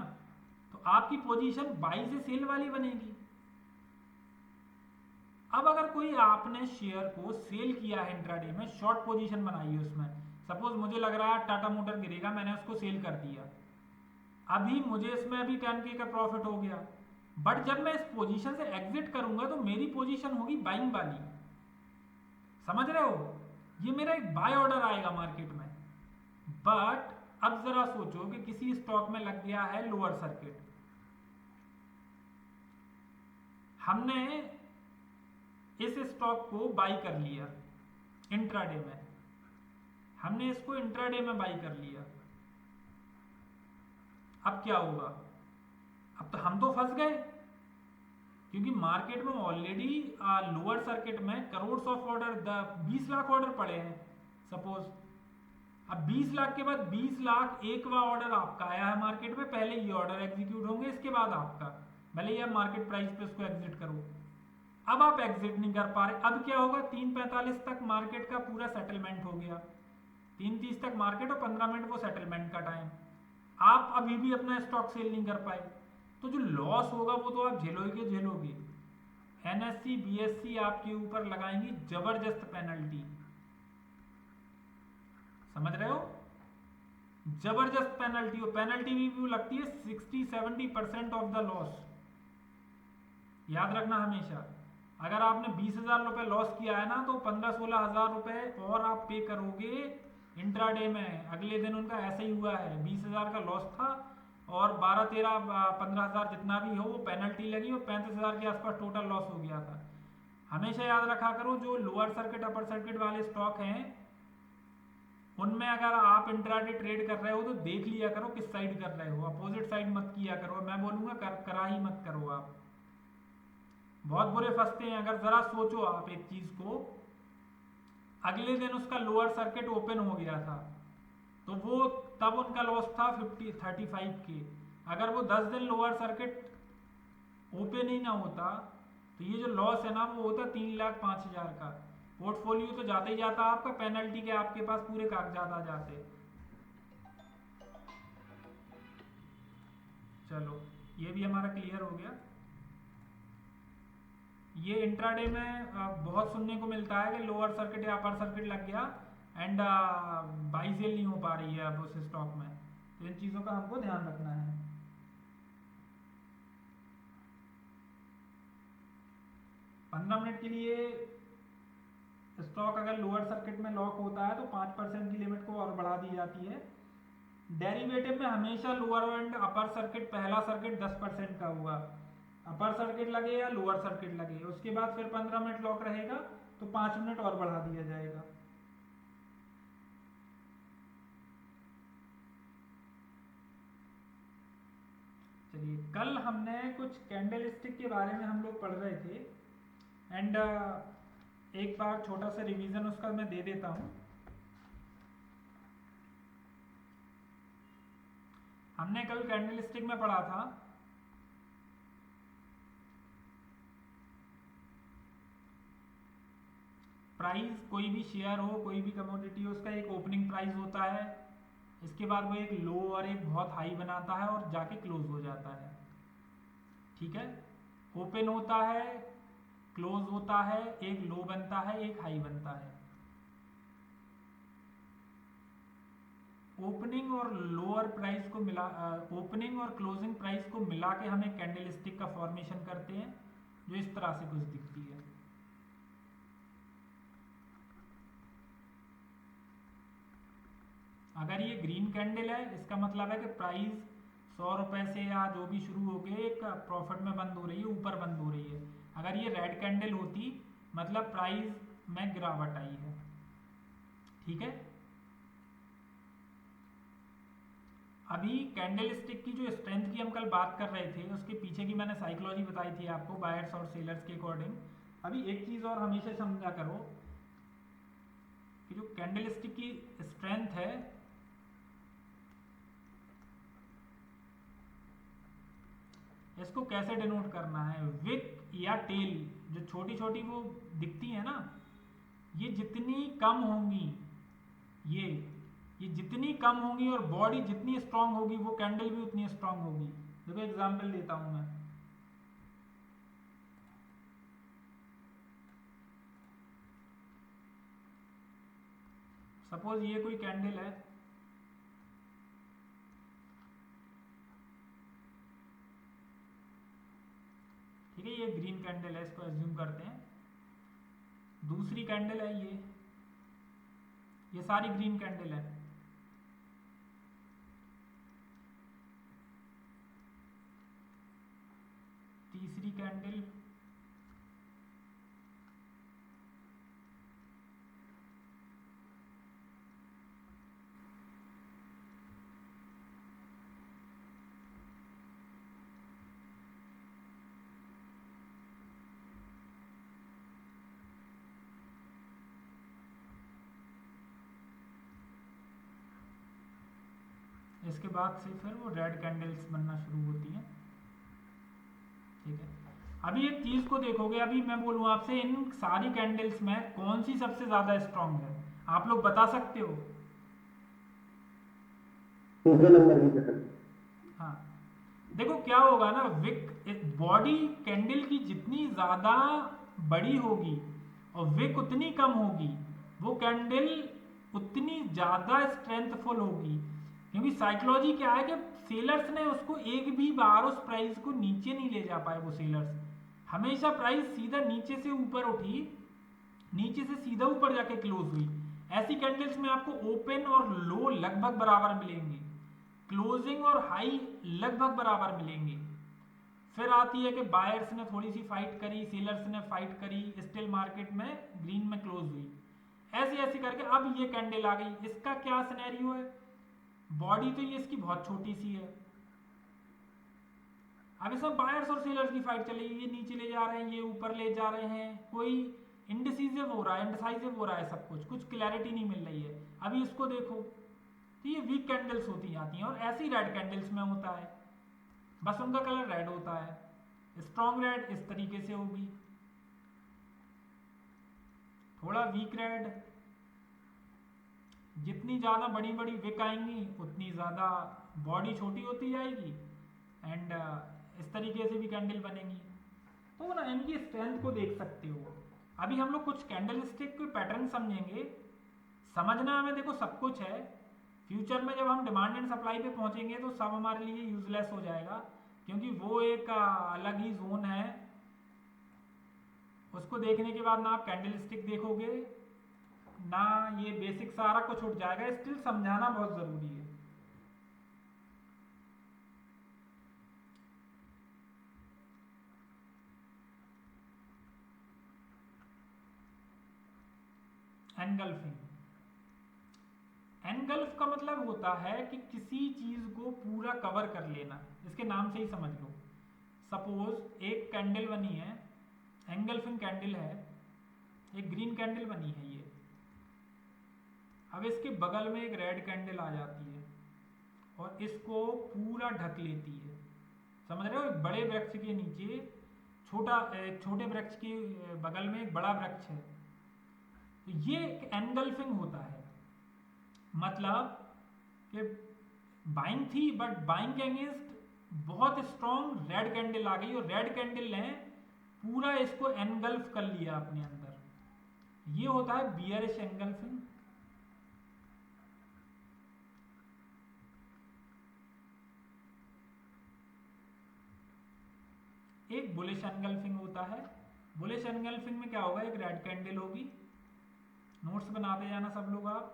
तो आपकी पोजीशन बाई से सेल वाली बनेगी। अब अगर कोई आपने शेयर को सेल किया है इंट्राडे में, शॉर्ट पोजीशन बनाई है उसमें, सपोज मुझे लग रहा है टाटा मोटर गिरेगा, मैंने उसको सेल कर दिया, अभी मुझे इसमें अभी 10K का प्रॉफिट हो गया, बट जब मैं इस पोजीशन से एग्जिट करूंगा तो मेरी पोजीशन होगी बाइंग वाली। समझ रहे हो? ये मेरा एक बाय ऑर्डर आएगा मार्केट में। बट अब जरा सोचो कि किसी स्टॉक में लग गया है लोअर सर्किट, हमने इस स्टॉक को बाई कर लिया इंट्राडे में, हमने इसको इंट्राडे में बाई कर लिया। अब क्या होगा? अब तो हम तो फंस गए, क्योंकि मार्केट में ऑलरेडी लोअर सर्किट में crore of order, 20 lakh order पड़े हैं सपोज। अब 20 लाख के बाद 20 लाख एकवा ऑर्डर आपका आया है मार्केट में, पहले ये ऑर्डर एग्जीक्यूट होंगे, इसके बाद आपका, भले ये मार्केट प्राइस पे उसको एग्जिट करो। अब आप एग्जिट नहीं कर पा रहे, अब क्या होगा? 3:45 तक मार्केट का पूरा सेटलमेंट हो गया, 3:30 तक मार्केट और 15 मिनट वो सेटलमेंट का टाइम, आप अभी भी अपना स्टॉक सेल नहीं कर पाए, तो जो लॉस होगा वो तो आप झेलोगे झेलोगे। एनएससी बीएससी आपके ऊपर लगाएंगी जबरदस्त पेनल्टी, समझ रहे हो? जबरदस्त पेनल्टी, और पेनल्टी भी लगती है 60-70% ऑफ द लॉस, याद रखना हमेशा। अगर आपने 20,000 रुपये लॉस किया है ना तो 15-16 हज़ार रुपये और आप पे करोगे इंट्राडे में। अगले दिन उनका ऐसा ही हुआ है, 20,000 का लॉस था और 12-13-15 हज़ार जितना भी हो वो पेनल्टी लगी और 35,000 के आसपास टोटल लॉस हो गया था। हमेशा याद रखा करो जो लोअर सर्किट अपर सर्किट वाले स्टॉक हैं उनमें अगर आप इंट्राडे ट्रेड कर रहे हो तो देख लिया करो किस साइड कर रहे हो, अपोजिट साइड मत किया करो। मैं बोलूँगा करा ही मत करो आप, बहुत बुरे फंसते हैं। अगर ज़रा सोचो आप एक चीज़ को, अगले दिन उसका लोअर सर्किट ओपन हो गया था तो वो तब उनका लॉस था 35 के। अगर वो 10 दिन लोअर सर्किट ओपन ही ना होता तो ये जो लॉस है ना वो होता 3,05,000 का। पोर्टफोलियो तो जाता ही जाता आपका, पेनल्टी के आपके पास पूरे कागजात आ जाते। चलो ये भी हमारा क्लियर हो गया। ये इंट्राडे में बहुत सुनने को मिलता है कि लोअर सर्किट या अपर सर्किट लग गया एंड बाई सेल नहीं हो पा रही है अब उस स्टॉक में, तो इन चीज़ों का हमको ध्यान रखना है। पंद्रह मिनट के लिए स्टॉक अगर लोअर सर्किट में लॉक होता है तो 5% की लिमिट को और बढ़ा दी जाती है। डेरिवेटिव में हमेशा लोअर एंड अपर सर्किट, पहला सर्किट 10% का हुआ, अपर सर्किट लगे या लोअर सर्किट लगे, उसके बाद फिर 15 मिनट लॉक रहेगा तो 5 मिनट और बढ़ा दिया जाएगा। चलिए, कल हमने कुछ कैंडल स्टिक के बारे में हम लोग पढ़ रहे थे एंड एक बार छोटा सा रिवीजन उसका मैं दे देता हूं। हमने कल कैंडल स्टिक में पढ़ा था प्राइस, कोई भी शेयर हो, कोई भी कमोडिटी हो, उसका एक ओपनिंग प्राइस होता है, इसके बाद वो एक लो और एक बहुत हाई बनाता है और जाके क्लोज हो जाता है। ठीक है, ओपन होता है, क्लोज होता है, एक लो बनता है, एक हाई बनता है। ओपनिंग और लोअर प्राइस को मिला, ओपनिंग और क्लोजिंग प्राइस को मिला के हम एक कैंडल स्टिक का फॉर्मेशन करते हैं जो इस तरह से कुछ दिखती है। अगर ये ग्रीन कैंडल है इसका मतलब है कि प्राइस 100 रुपए से या जो भी शुरू हो गए एक प्रॉफिट में बंद हो रही है, ऊपर बंद हो रही है। अगर ये रेड कैंडल होती मतलब प्राइस में गिरावट आई है। ठीक है, अभी कैंडल स्टिक की जो स्ट्रेंथ की हम कल बात कर रहे थे उसके पीछे की मैंने साइकोलॉजी बताई थी आपको बायर्स और सेलर्स के अकॉर्डिंग। अभी एक चीज और हमेशा समझा करो कि जो कैंडल स्टिक की स्ट्रेंथ है इसको कैसे डिनोट करना है। विक या टेल जो छोटी छोटी वो दिखती है ना, ये जितनी कम होंगी, ये जितनी कम होंगी और बॉडी जितनी स्ट्रांग होगी वो कैंडल भी उतनी स्ट्रांग होगी। देखो एग्जांपल देता हूं मैं, सपोज ये कोई कैंडल है, ठीक है, ये ग्रीन कैंडल है, इसको एज्यूम करते हैं। दूसरी कैंडल है ये सारी ग्रीन कैंडल है। तीसरी कैंडल, इसके बाद से फिर वो रेड कैंडल्स बनना शुरू होती हैं। ठीक है, अभी एक चीज को देखोगे, अभी मैं बोलूं आपसे इन सारी कैंडल्स में कौन सी सबसे ज्यादा स्ट्रांग है, आप लोग बता सकते हो? नंबर की तरह। हाँ, देखो क्या होगा ना, विक बॉडी कैंडल की जितनी ज्यादा बड़ी होगी और विक उतनी कम होगी वो कैंडल उतनी ज्यादा स्ट्रेंथफुल होगी। क्योंकि साइकोलॉजी क्या है कि सेलर्स ने उसको एक भी बार उस प्राइस को नीचे नहीं ले जा पाए वो सेलर्स, हमेशा प्राइस सीधा नीचे से ऊपर उठी, नीचे से सीधा ऊपर जाके क्लोज हुई। ऐसी कैंडल्स में आपको ओपन और लो लगभग बराबर मिलेंगे, क्लोजिंग और हाई लगभग बराबर मिलेंगे। फिर आती है कि बायर्स ने थोड़ी सी फाइट करी, सेलर्स ने फाइट करी, स्टिल मार्केट में ग्रीन में क्लोज हुई, ऐसे ऐसे करके अब ये कैंडल आ गई। इसका क्या सिनेरियो है, बॉडी तो ये इसकी बहुत छोटी सी है, अब इसमें बायर्स और सेलर्स की फाइट चलेगी, ये नीचे ले जा रहे हैं, ये ऊपर ले जा रहे हैं, कोई इंडिसिसिव हो रहा है, इंडिसाइसिव हो रहा है, सब कुछ क्लैरिटी नहीं मिल रही है। अभी इसको देखो तो ये वीक कैंडल्स होती जाती हैं, और ऐसी रेड कैंडल्स में होता है, बस उनका कलर रेड होता है। स्ट्रॉन्ग रेड इस तरीके से होगी, थोड़ा वीक रेड, जितनी ज्यादा बड़ी बड़ी विक आएंगी उतनी ज्यादा बॉडी छोटी होती जाएगी, एंड इस तरीके से भी कैंडल बनेगी। तो ना इनकी स्ट्रेंथ को देख सकते हो। अभी हम लोग कुछ कैंडल स्टिक के पैटर्न समझेंगे, समझना हमें देखो सब कुछ है, फ्यूचर में जब हम डिमांड एंड सप्लाई पे पहुंचेंगे तो सब हमारे लिए यूजलेस हो जाएगा, क्योंकि वो एक अलग ही जोन है। उसको देखने के बाद ना आप कैंडल स्टिक देखोगे ना, ये बेसिक सारा कुछ उठ जाएगा, स्टिल समझाना बहुत जरूरी है। एनगल्फिंग, एनगल्फ का मतलब होता है कि किसी चीज को पूरा कवर कर लेना, इसके नाम से ही समझ लो। सपोज एक कैंडल बनी है, एंगल्फिंग कैंडल है, एक ग्रीन कैंडल बनी है ये, अब इसके बगल में एक रेड कैंडल आ जाती है और इसको पूरा ढक लेती है, समझ रहे हो। एक बड़े वृक्ष के नीचे छोटे वृक्ष के बगल में एक बड़ा वृक्ष है, तो ये एक एनगल्फिंग होता है। मतलब कि बाइंग थी, बट बाइंग के अगेंस्ट बहुत स्ट्रॉन्ग रेड कैंडल आ गई, और रेड कैंडल ने पूरा इसको एनगल्फ कर लिया अपने अंदर, ये होता है बियरिश एनगल्फिंग। एक बुलिश एनगल्फिंग होता है। बुलिश एनगल्फिंग में क्या होगा, एक रेड कैंडल होगी, नोट्स बनाते जाना सब लोग आप,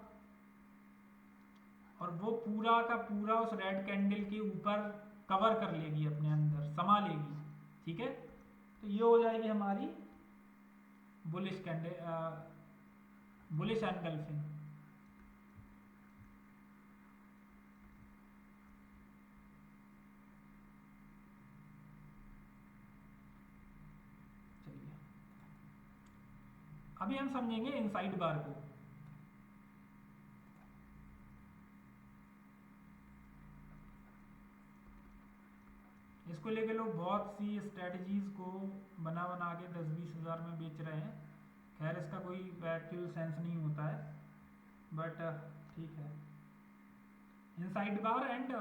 और वो पूरा का पूरा उस रेड कैंडल के ऊपर कवर कर लेगी, अपने अंदर समा लेगी, ठीक है। तो ये हो जाएगी हमारी बुलिश कैंडल, बुलिश एनगल्फिंग। चलिए अभी हम समझेंगे इनसाइड बार को। इसको लेके लोग बहुत सी स्ट्रेटजीज को बना बना के 10-20 हज़ार में बेच रहे हैं। खैर इसका कोई एक्चुअल सेंस नहीं होता है, बट ठीक है। इनसाइड बार एंड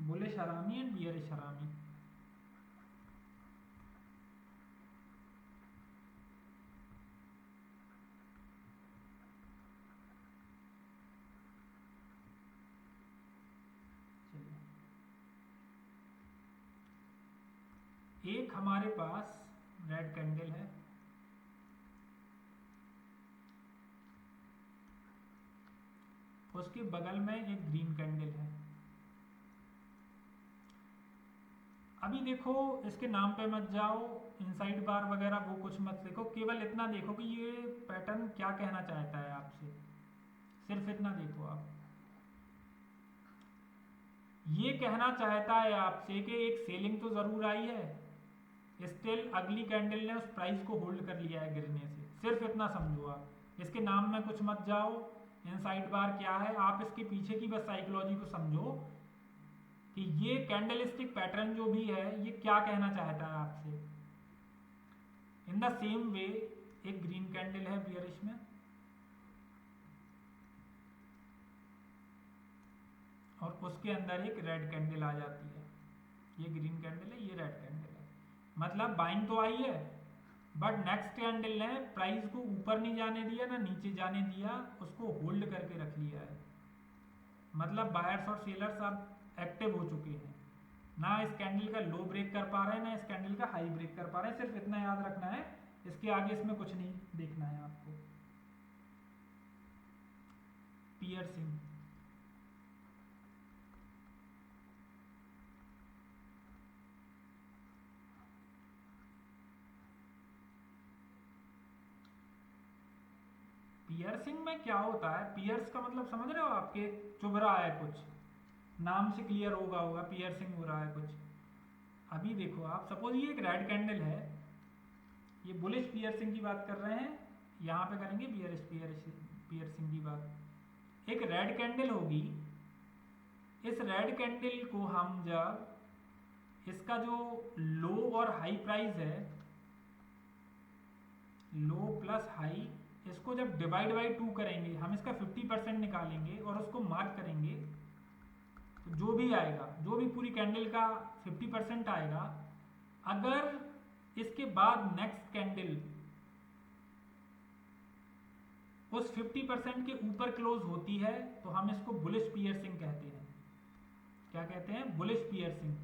बुलिश हरामी एंड बियरिश हरामी। एक हमारे पास रेड कैंडल है, उसके बगल में एक ग्रीन कैंडल है। अभी देखो इसके नाम पे मत जाओ, इनसाइड बार वगैरह वो कुछ मत देखो, केवल इतना देखो कि ये पैटर्न क्या कहना चाहता है आपसे, सिर्फ इतना देखो आप। ये कहना चाहता है आपसे कि एक सेलिंग तो जरूर आई है, स्टिल अगली कैंडल ने उस प्राइस को होल्ड कर लिया है गिरने से, सिर्फ इतना समझो आप। इसके नाम में कुछ मत जाओ, इनसाइड बार क्या है, आप इसके पीछे की बस साइकोलॉजी को समझो कि ये कैंडलस्टिक पैटर्न जो भी है ये क्या कहना चाहता है आपसे। इन द सेम वे एक ग्रीन कैंडल है बियरिश में, और उसके अंदर एक रेड कैंडल आ जाती है, ये ग्रीन कैंडल है, ये रेड कैंडल है। मतलब बाइंग तो आई है, बट नेक्स्ट कैंडल ने प्राइस को ऊपर नहीं जाने दिया ना नीचे जाने दिया, उसको होल्ड करके रख लिया है। मतलब बायर्स और सेलर्स अब एक्टिव हो चुके हैं। ना इस कैंडल का लो ब्रेक कर पा रहे हैं ना इस कैंडल का हाई ब्रेक कर पा रहे हैं, सिर्फ इतना याद रखना है, इसके आगे इसमें कुछ नहीं देखना है आपको। पियर्सिंग, पियर्सिंग में क्या होता है, पियर्स का मतलब समझ रहे हो, आपके चुभ रहा है कुछ, नाम से क्लियर होगा पियर्सिंग हो रहा है कुछ। अभी देखो आप, सपोज ये एक रेड कैंडल है, ये बुलिश पियर्सिंग की बात कर रहे हैं, यहाँ पे करेंगे बियरिश पियर्सिंग की बात। एक रेड कैंडल होगी, इस रेड कैंडल को हम जब इसका जो लो और हाई प्राइस है, लो प्लस हाई, इसको जब डिवाइड बाई 2 करेंगे, हम इसका 50% निकालेंगे और उसको मार्क करेंगे, तो जो भी आएगा, जो भी पूरी कैंडल का 50% आएगा, अगर इसके बाद नेक्स्ट कैंडल उस 50% के ऊपर क्लोज होती है तो हम इसको बुलिश पियर्सिंग कहते हैं। क्या कहते हैं? Bullish piercing.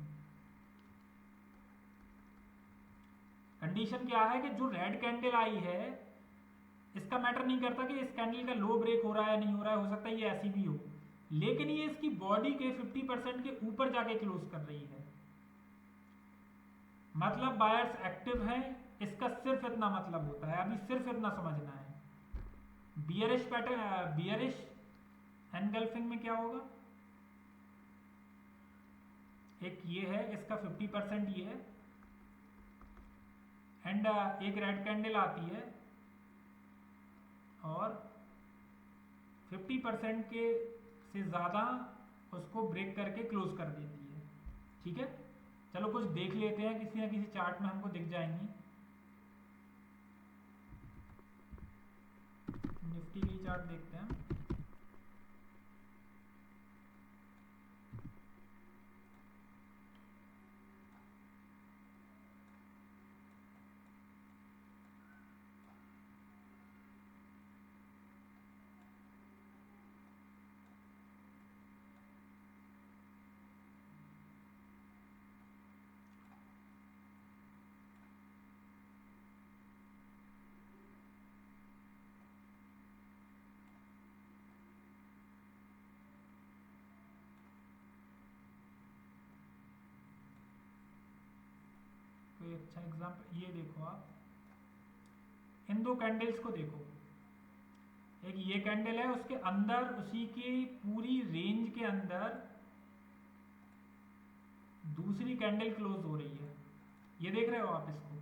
कंडीशन क्या है कि जो रेड कैंडल आई है, इसका मैटर नहीं करता कि इस कैंडल का लो ब्रेक हो रहा है नहीं हो रहा है, हो सकता है ये ऐसी भी हो, लेकिन ये इसकी बॉडी के 50% के ऊपर जाके क्लोज कर रही है, मतलब बायर्स एक्टिव हैं, इसका सिर्फ इतना मतलब होता है। अभी सिर्फ इतना समझना है। बियरिश पैटर्न, बियरिश एनगल्फिंग में क्या होगा, एक ये है, इसका 50% ये है, एंड एक रेड कैंडल आती है और 50% के से ज़्यादा उसको ब्रेक करके क्लोज कर देती है। ठीक है, चलो कुछ देख लेते हैं, किसी ना किसी चार्ट में हमको दिख जाएंगी। निफ्टी की चार्ट देखते हैं। कोई अच्छा एग्जाम्पल, ये देखो आप, इन दो कैंडल्स को देखो, एक ये कैंडल है, उसके अंदर उसी की पूरी रेंज के अंदर दूसरी कैंडल क्लोज हो रही है, ये देख रहे हो आप इसको।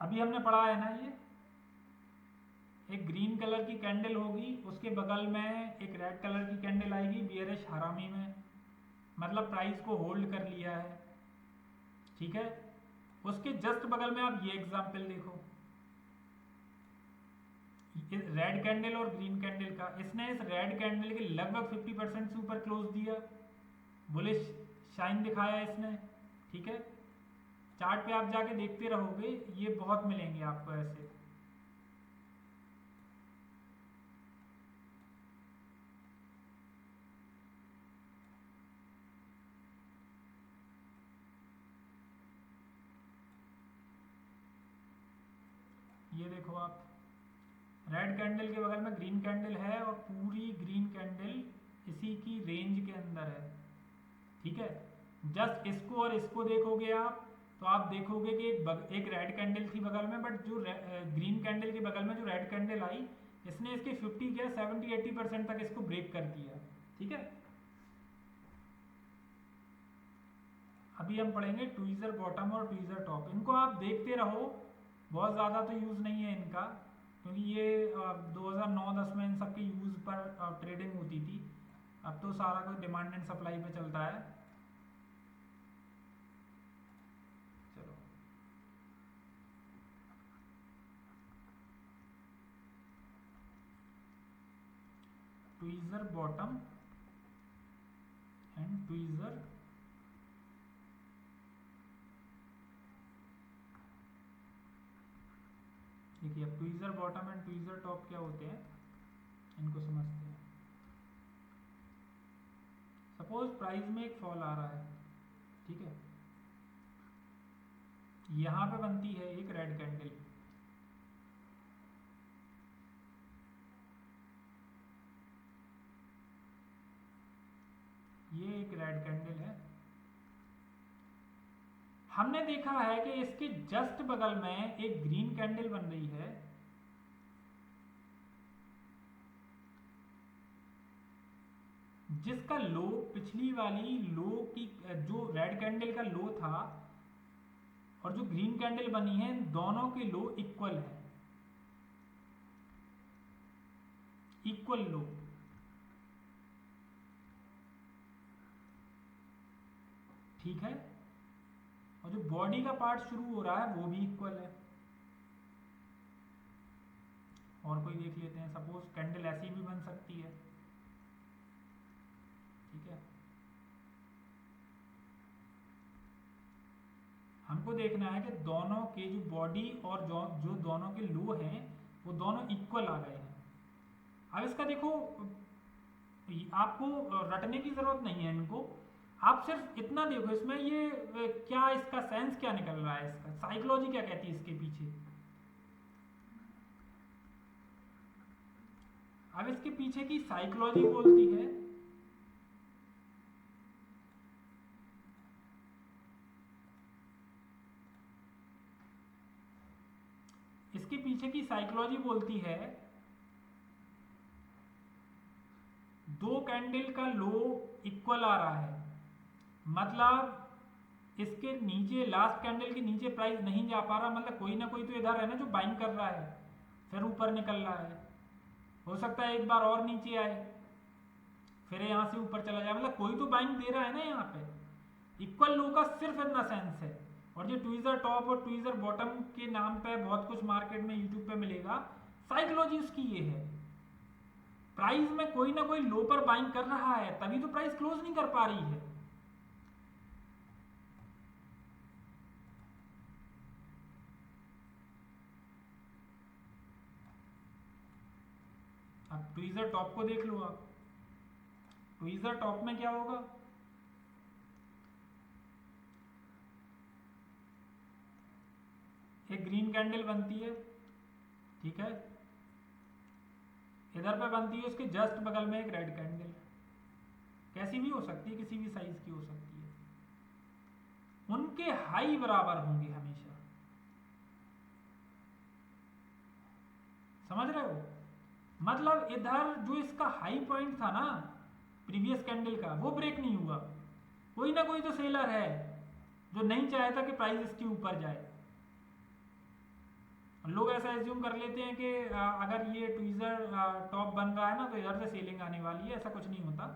अभी हमने पढ़ा है ना, ये एक ग्रीन कलर की कैंडल होगी, उसके बगल में एक रेड कलर की कैंडल आएगी बियरिश हरामी में, मतलब प्राइस को होल्ड कर लिया है। ठीक है, उसके जस्ट बगल में आप ये एग्जांपल देखो, रेड कैंडल और ग्रीन कैंडल का, इसने इस रेड कैंडल के लगभग 50% से ऊपर क्लोज दिया, बुलिश शाइन दिखाया इसने। ठीक है, चार्ट पे आप जाके देखते रहोगे, ये बहुत मिलेंगे आपको ऐसे। ये देखो आप, रेड कैंडल के बगल में ग्रीन कैंडल है और पूरी ग्रीन कैंडल इसी की रेंज के अंदर है। ठीक है, जस्ट इसको और इसको देखोगे आप, तो आप देखोगे कि एक रेड कैंडल थी बगल में, बट जो ग्रीन कैंडल के बगल में जो रेड कैंडल आई, इसने इसके 50 क्या 70-80% तक इसको ब्रेक कर दिया। ठीक है, अभी हम पढ़ेंगे ट्वीजर बॉटम और ट्वीजर टॉप, इनको आप देखते रहो, बहुत ज़्यादा तो यूज़ नहीं है इनका, क्योंकि ये 2009-10 में इन सब के यूज़ पर ट्रेडिंग होती थी, अब तो सारा कुछ डिमांड एंड सप्लाई पे चलता है। चलो, ट्वीजर बॉटम एंड ट्वीजर देखिए, अब tweezer bottom and tweezer top क्या होते हैं, इनको समझते हैं। सपोज प्राइस में एक फॉल आ रहा है, ठीक है, यहां पे बनती है एक रेड कैंडल, ये एक रेड कैंडल है। हमने देखा है कि इसके जस्ट बगल में एक ग्रीन कैंडल बन रही है, जिसका लो पिछली वाली लो की, जो रेड कैंडल का लो था और जो ग्रीन कैंडल बनी है, दोनों के लो इक्वल है, इक्वल लो। ठीक है, और जो बॉडी का पार्ट शुरू हो रहा है वो भी इक्वल है। और कोई देख लेते हैं, सपोज कैंडल ऐसी भी बन सकती है, ठीक है। हमको देखना है कि दोनों के जो बॉडी और जो दोनों के लो हैं वो दोनों इक्वल आ गए हैं। अब इसका देखो, आपको रटने की जरूरत नहीं है इनको, आप सिर्फ इतना देखो इसमें ये क्या, इसका सेंस क्या निकल रहा है, इसका साइकोलॉजी क्या कहती है इसके पीछे। अब इसके पीछे की साइकोलॉजी बोलती है इसके पीछे की साइकोलॉजी बोलती है दो कैंडल का लो इक्वल आ रहा है, मतलब इसके नीचे, लास्ट कैंडल के नीचे प्राइस नहीं जा पा रहा, मतलब कोई ना कोई तो इधर है ना जो बाइंग कर रहा है, फिर ऊपर निकल रहा है, हो सकता है एक बार और नीचे आए, फिर यहां से ऊपर चला जाए, मतलब कोई तो बाइंग दे रहा है ना यहाँ पे। इक्वल लो का सिर्फ इतना सेंस है। और जो ट्वीजर टॉप और ट्वीजर बॉटम के नाम पे बहुत कुछ मार्केट में यूट्यूब पे मिलेगा, साइकोलॉजी उसकी ये है, प्राइस में कोई ना कोई लो पर बाइंग कर रहा है, तभी तो प्राइस क्लोज नहीं कर पा रही है। अब ट्वीजर टॉप को देख लो आप, ट्वीजर टॉप में क्या होगा, एक ग्रीन कैंडल बनती है, ठीक है, इधर पे बनती है, उसके जस्ट बगल में एक रेड कैंडल, कैसी भी हो सकती है, किसी भी साइज की हो सकती है, उनके हाई बराबर होंगे हमेशा, समझ रहे हो। मतलब इधर जो इसका हाई पॉइंट था ना प्रीवियस कैंडल का, वो ब्रेक नहीं हुआ, कोई ना कोई तो सेलर है जो नहीं चाहता कि प्राइस इसके ऊपर जाए। लोग ऐसा एज्यूम कर लेते हैं कि अगर ये ट्वीजर टॉप बन रहा है ना तो इधर से सेलिंग आने वाली है, ऐसा कुछ नहीं होता,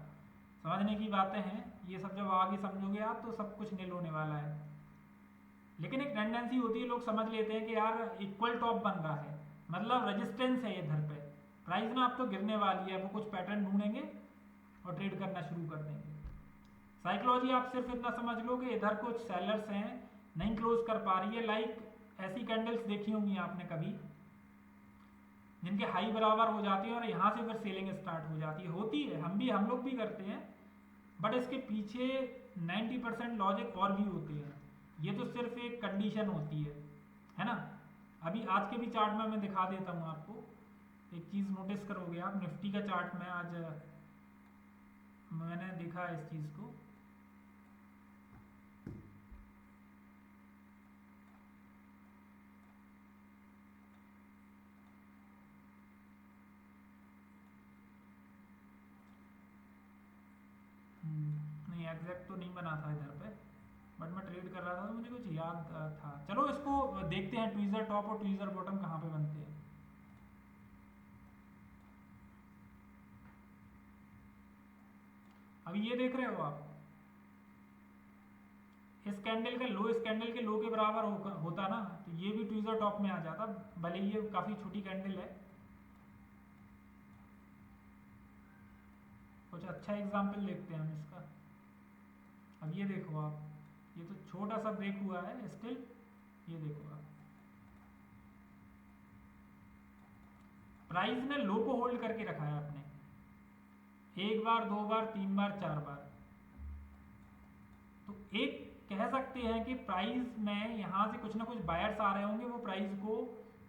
समझने की बातें हैं ये सब, जब आगे समझोगे आप तो सब कुछ नील होने वाला है। लेकिन एक टेंडेंसी होती है, लोग समझ लेते हैं कि यार इक्वल टॉप बन रहा है, मतलब रेजिस्टेंस है इधर पे, प्राइस ना अब तो गिरने वाली है, वो कुछ पैटर्न ढूंढेंगे और ट्रेड करना शुरू कर देंगे। साइकोलॉजी आप सिर्फ इतना समझ लो कि इधर कुछ सेलर्स हैं, नहीं क्लोज कर पा रही है, लाइक ऐसी कैंडल्स देखी होंगी आपने कभी जिनके हाई बराबर हो जाती है और यहाँ से फिर सेलिंग स्टार्ट हो जाती है, होती है, हम लोग भी करते हैं, बट इसके पीछे 90% लॉजिक और भी होते हैं, ये तो सिर्फ एक कंडीशन होती है ना। अभी आज के भी चार्ट में मैं दिखा देता हूँ आपको, एक चीज़ नोटिस करोगे आप, निफ्टी का चार्ट में आज मैंने देखा इस चीज़ को, नहीं एग्जैक्ट तो नहीं बना था इधर पे, बट मैं ट्रेड कर रहा था तो मुझे कुछ याद था। चलो इसको देखते हैं, ट्वीजर टॉप और ट्वीजर बॉटम कहाँ पे बनते हैं। अभी ये देख रहे हो आप, इस कैंडल का लो इस कैंडल के लो के बराबर होता ना तो ये भी ट्वीजर टॉप में आ जाता, भले ये काफी छोटी कैंडल है। कुछ अच्छा एग्जाम्पल देखते हैं हम इसका। अब ये देखो आप, ये तो छोटा सा ब्रेक हुआ है स्टिल, ये देखो आप, प्राइस ने लो को होल्ड करके रखा है आपने, एक बार, दो बार, तीन बार, चार बार, एक कह सकते हैं कि प्राइस में यहाँ से कुछ ना कुछ बायर्स आ रहे होंगे, वो प्राइस को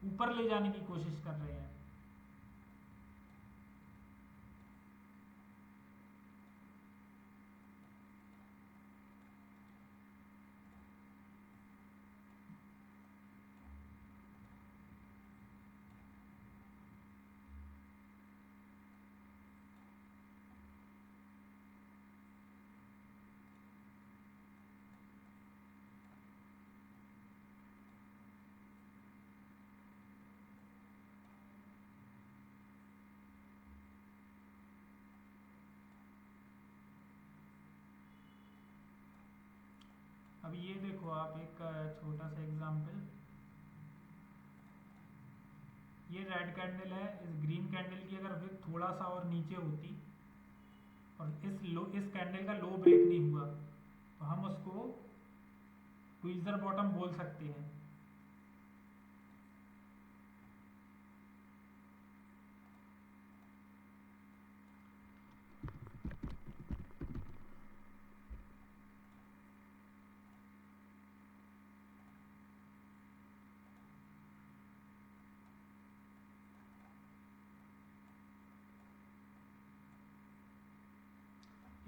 ऊपर ले जाने की कोशिश कर रहे हैं। अब ये देखो आप एक छोटा सा एग्जांपल, ये रेड कैंडल है, इस ग्रीन कैंडल की अगर विक थोड़ा सा और नीचे होती और इस कैंडल का लो ब्रेक नहीं हुआ तो हम उसको ट्विज़र बॉटम बोल सकते हैं।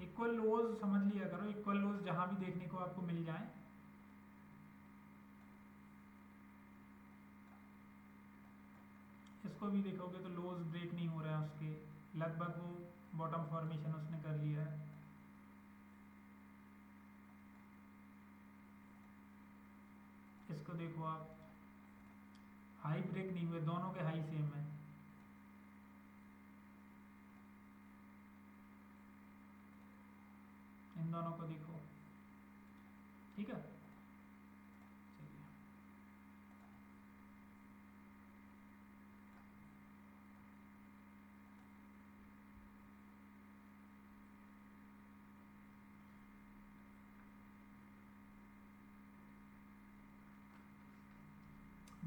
इक्वल लोज समझ लिया करो, इक्वल लोज जहां भी देखने को आपको मिल जाए। इसको भी देखोगे तो लोज ब्रेक नहीं हो रहा है उसके, लगभग वो बॉटम फॉर्मेशन उसने कर लिया है। इसको देखो आप, हाई ब्रेक नहीं हुए, दोनों के हाई सेम है। इन दोनों को देखो, ठीक है। चलिए,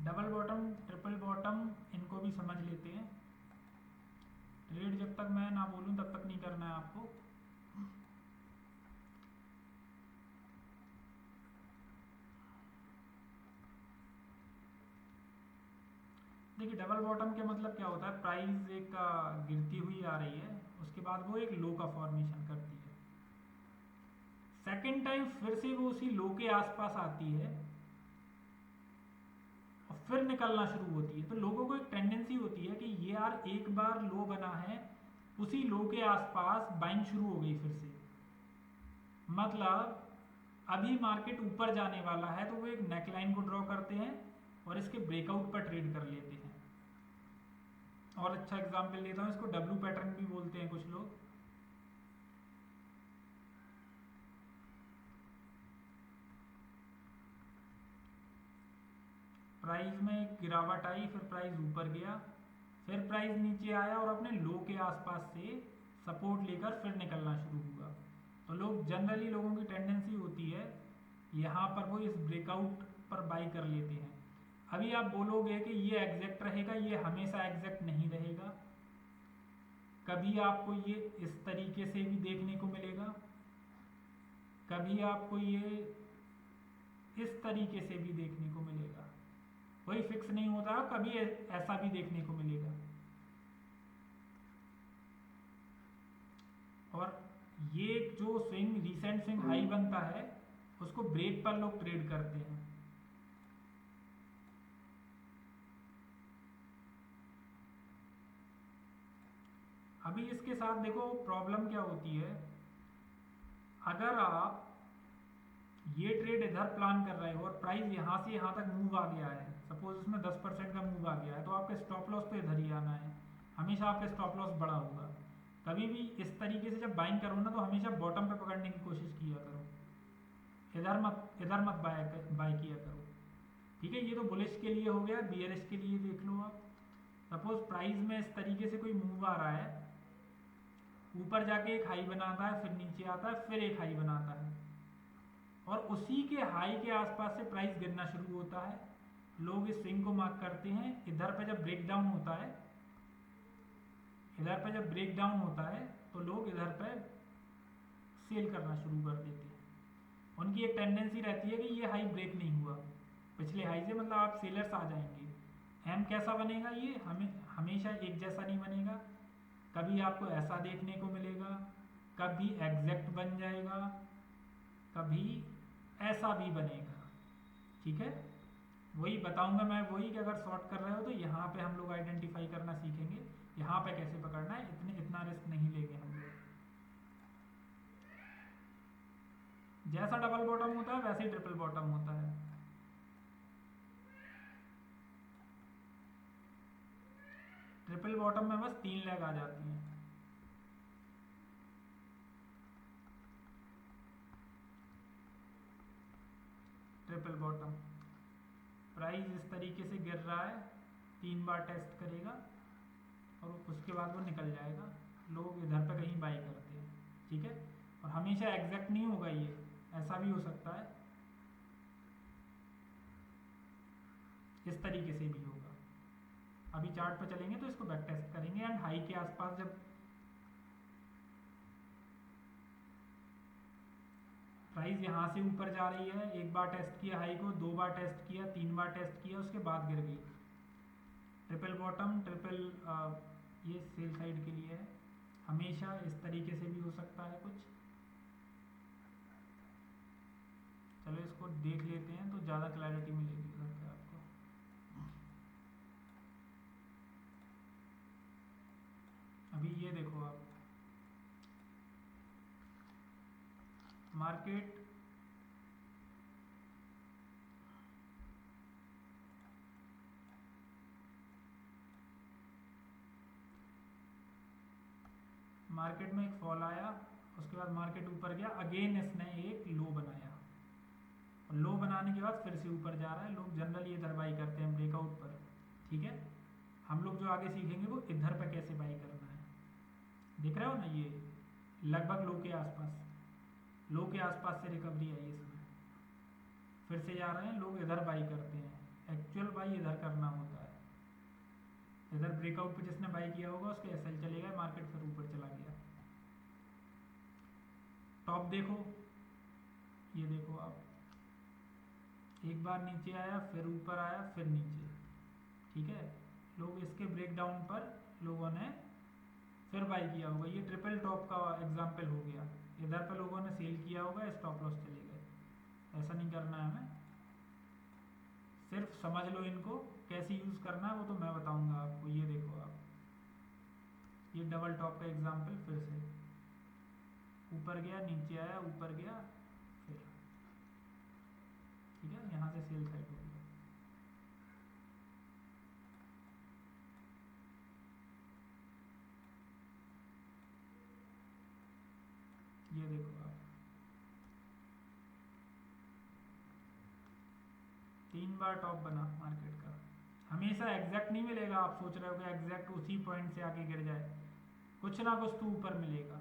डबल बॉटम ट्रिपल बॉटम इनको भी समझ लेते हैं। ट्रेड जब तक मैं ना बोलूं तब तक नहीं करना है आपको। देखिए डबल बॉटम के मतलब क्या होता है, प्राइस एक गिरती हुई आ रही है, उसके बाद वो एक लो का फॉर्मेशन करती है, सेकेंड टाइम फिर से वो उसी लो के आसपास आती है और फिर निकलना शुरू होती है। तो लोगों को एक टेंडेंसी होती है कि ये यार एक बार लो बना है, उसी लो के आसपास बाइंग शुरू हो गई फिर से, मतलब अभी मार्केट ऊपर जाने वाला है, तो वो एक नेकलाइन को ड्रॉ करते हैं और इसके ब्रेकआउट पर ट्रेड कर लेते हैं। और अच्छा एग्जांपल लेता हूं, इसको डब्ल्यू पैटर्न भी बोलते हैं कुछ लोग। प्राइस में एक गिरावट आई, फिर प्राइस ऊपर गया, फिर प्राइस नीचे आया और अपने लो के आसपास से सपोर्ट लेकर फिर निकलना शुरू हुआ। तो लोग जनरली, लोगों की टेंडेंसी होती है यहाँ पर वो इस ब्रेकआउट पर बाई कर लेते हैं। अभी आप बोलोगे कि ये एग्जैक्ट रहेगा, ये हमेशा एग्जैक्ट नहीं रहेगा, कभी आपको ये इस तरीके से भी देखने को मिलेगा, कभी आपको ये इस तरीके से भी देखने को मिलेगा, कोई फिक्स नहीं होता, कभी ऐसा भी देखने को मिलेगा। और ये जो स्विंग, रीसेंट स्विंग हाई बनता है, उसको ब्रेक पर लोग ट्रेड करते हैं। अभी इसके साथ देखो प्रॉब्लम क्या होती है, अगर आप ये ट्रेड इधर प्लान कर रहे हो और प्राइस यहाँ से यहाँ तक मूव आ गया है, सपोज इसमें 10% का मूव आ गया है, तो आपका स्टॉप लॉस तो इधर ही आना है, हमेशा आपका स्टॉप लॉस बड़ा होगा। कभी भी इस तरीके से जब बाइंग करो ना, तो हमेशा बॉटम पे पकड़ने की कोशिश किया करो, इधर मत बाय किया करो, ठीक है। ये तो बुलिश के लिए हो गया, बियरिश के लिए देख लो आप। सपोज प्राइस में इस तरीके से कोई मूव आ रहा है, ऊपर जाके एक हाई बनाता है, फिर नीचे आता है, फिर एक हाई बनाता है, और उसी के हाई के आसपास से प्राइस गिरना शुरू होता है, लोग इस स्विंग को मार्क करते हैं। इधर पे जब ब्रेक डाउन होता है, इधर पे जब ब्रेक डाउन होता है, तो लोग इधर पे सेल करना शुरू कर देते हैं। उनकी एक टेंडेंसी रहती है कि ये हाई ब्रेक नहीं हुआ पिछले हाई से, मतलब आप सेलर्स आ जाएंगे। एम कैसा बनेगा, ये हमेशा एक जैसा नहीं बनेगा, कभी आपको ऐसा देखने को मिलेगा, कभी एग्जैक्ट बन जाएगा, कभी ऐसा भी बनेगा। ठीक है, वही बताऊंगा मैं, वही कि अगर शॉर्ट कर रहे हो तो यहाँ पे हम लोग आइडेंटिफाई करना सीखेंगे, यहाँ पे कैसे पकड़ना है। इतना रिस्क नहीं लेंगे हम लोग। जैसा डबल बॉटम होता है वैसे ही ट्रिपल बॉटम होता है। ट्रिपल बॉटम में बस 3 लेग आ जाती हैं। ट्रिपल बॉटम प्राइस इस तरीके से गिर रहा है, 3 बार टेस्ट करेगा और उसके बाद वो निकल जाएगा। लोग इधर पे कहीं बाई करते हैं। ठीक है, और हमेशा एग्जैक्ट नहीं होगा ये, ऐसा भी हो सकता है, इस तरीके से भी होगा। अभी चार्ट पे चलेंगे तो इसको बैक टेस्ट करेंगे एंड हाई के आसपास जब प्राइस यहाँ से ऊपर जा रही है, एक बार टेस्ट किया हाई को, 2 बार टेस्ट किया, 3 बार टेस्ट किया, उसके बाद गिर गई, ट्रिपल बॉटम, ये सेल साइड के लिए है। हमेशा इस तरीके से भी हो सकता है कुछ। चलो इसको देख लेते हैं तो ज़्यादा क्लैरिटी मिलेगी उधर पे आपको। अभी ये देखो आप, मार्केट में एक फॉल आया, उसके बाद मार्केट ऊपर गया, अगेन इसने एक लो बनाया, और लो बनाने के बाद फिर से ऊपर जा रहा है। लोग जनरली इधर बाई करते हैं ब्रेकआउट पर। ठीक है, हम लोग जो आगे सीखेंगे वो इधर पर कैसे बाई करना है। देख रहे हो ना, ये लगभग लो के आसपास, लो के आसपास से रिकवरी आई इसमें, फिर से जा रहे हैं। लोग इधर बाई करते हैं, एक्चुअल बाई इधर करना होता है। इधर ब्रेकआउट पे जिसने बाई किया होगा उसके एसएल चले गए, मार्केट फिर ऊपर चला गया। टॉप देखो, ये देखो आप, एक बार नीचे आया, फिर ऊपर आया, फिर नीचे। ठीक है, लोग इसके ब्रेकडाउन पर लोगों ने फिर बाई किया होगा। ये ट्रिपल टॉप का एग्जाम्पल हो गया, इधर पर लोगों ने सेल किया होगा, स्टॉप लॉस चले गए। ऐसा नहीं करना है हमें, सिर्फ समझ लो इनको कैसे यूज़ करना है, वो तो मैं बताऊंगा आपको। ये देखो आप, ये डबल टॉप का एग्जाम्पल, फिर से ऊपर गया, नीचे आया, ऊपर गया, फिर ठीक है, यहाँ से सेल साइड हो गया। ये देखो आप, 3 बार टॉप बना मार्केट का। हमेशा एग्जैक्ट नहीं मिलेगा, आप सोच रहे हो कि एग्जैक्ट उसी पॉइंट से आके गिर जाए, कुछ ना कुछ तो ऊपर मिलेगा,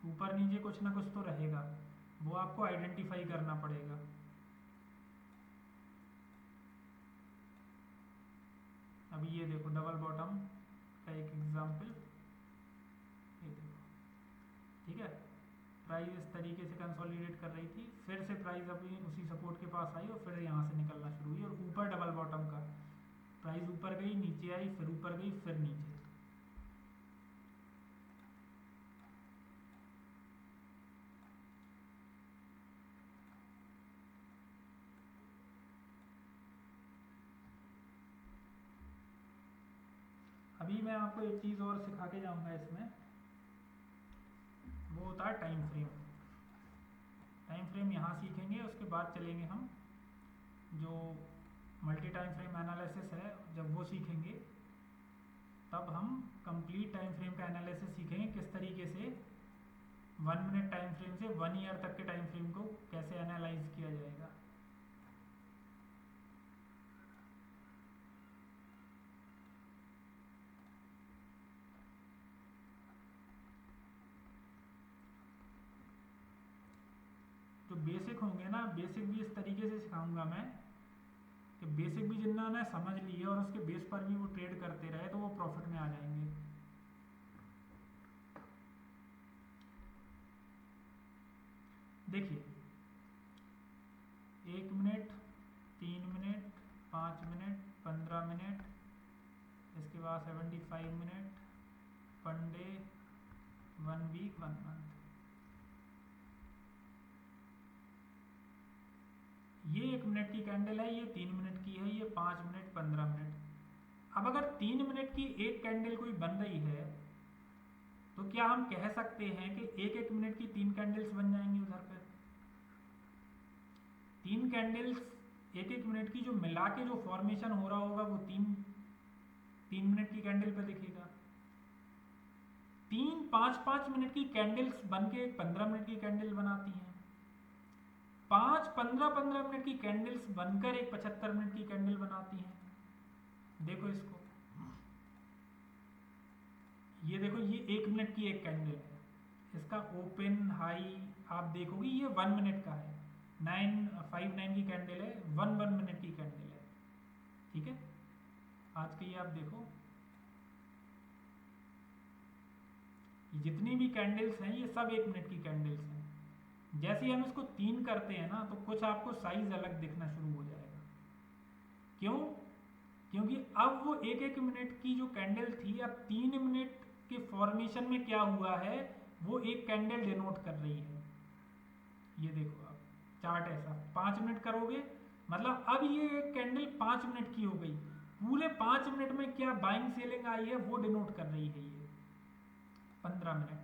ऊपर नीचे कुछ ना कुछ तो रहेगा, वो आपको आइडेंटिफाई करना पड़ेगा। अभी ये देखो डबल बॉटम का एक एग्जांपल, ये देखो। ठीक है, प्राइस इस तरीके से कंसोलिडेट कर रही थी, फिर से प्राइस अभी उसी सपोर्ट के पास आई और फिर यहाँ से निकलना शुरू हुई, और ऊपर डबल बॉटम का प्राइस ऊपर गई, नीचे आई, फिर ऊपर गई, फिर नीचे। अभी मैं आपको एक चीज़ और सिखा के जाऊंगा इसमें, वो होता है टाइम फ्रेम। टाइम फ्रेम यहाँ सीखेंगे, उसके बाद चलेंगे हम जो मल्टी टाइम फ्रेम एनालिसिस है, जब वो सीखेंगे तब हम कंप्लीट टाइम फ्रेम का एनालिसिस सीखेंगे, किस तरीके से 1 मिनट टाइम फ्रेम से 1 ईयर तक के टाइम फ्रेम को कैसे एनालाइज किया जाएगा। जो बेसिक होंगे ना, बेसिक भी इस तरीके से सिखाऊंगा मैं कि बेसिक भी जिन्होंने समझ ली है और उसके बेस पर भी वो ट्रेड करते रहे तो वो प्रॉफिट में आ जाएंगे। देखिए 1 मिनट, 3 मिनट, 5 मिनट, 15 मिनट, इसके बाद 75 मिनट, 1 डे, 1 वीक, 1 मंथ। ये 1 मिनट की कैंडल है, ये 3 मिनट की है, ये 5 मिनट, 15 मिनट। अब अगर 3 मिनट की एक कैंडल कोई बन रही है तो क्या हम कह सकते हैं कि 1-1 मिनट की 3 कैंडल्स बन जाएंगी उधर पे? 3 कैंडल्स 1-1 मिनट की जो मिला के जो फॉर्मेशन हो रहा होगा वो 3 मिनट की कैंडल पे दिखेगा। 3 5-5 मिनट की कैंडल्स बन के एक 15 मिनट की कैंडल बनाती हैं। 5 15-15 मिनट की कैंडल्स बनकर एक 75 मिनट की कैंडल बनाती हैं। देखो इसको, ये देखो, ये 1 मिनट की एक कैंडल है, इसका ओपन हाई आप देखोगे ये 1 मिनट का है, 959 की कैंडल है, 1 मिनट की कैंडल है। ठीक है, आज के ये आप देखो, ये जितनी भी कैंडल्स हैं ये सब 1 मिनट की कैंडल्स हैं। जैसे ही हम इसको 3 करते हैं ना तो कुछ आपको साइज अलग दिखना शुरू हो जाएगा। क्यों? क्योंकि अब वो 1-1 मिनट की जो कैंडल थी अब 3 मिनट के फॉर्मेशन में क्या हुआ है, वो एक कैंडल डिनोट कर रही है। ये देखो आप चार्ट ऐसा 5 मिनट करोगे मतलब अब ये एक कैंडल 5 मिनट की हो गई, पूरे 5 मिनट में क्या बाइंग सेलिंग आई है वो डिनोट कर रही है। ये 15 मिनट,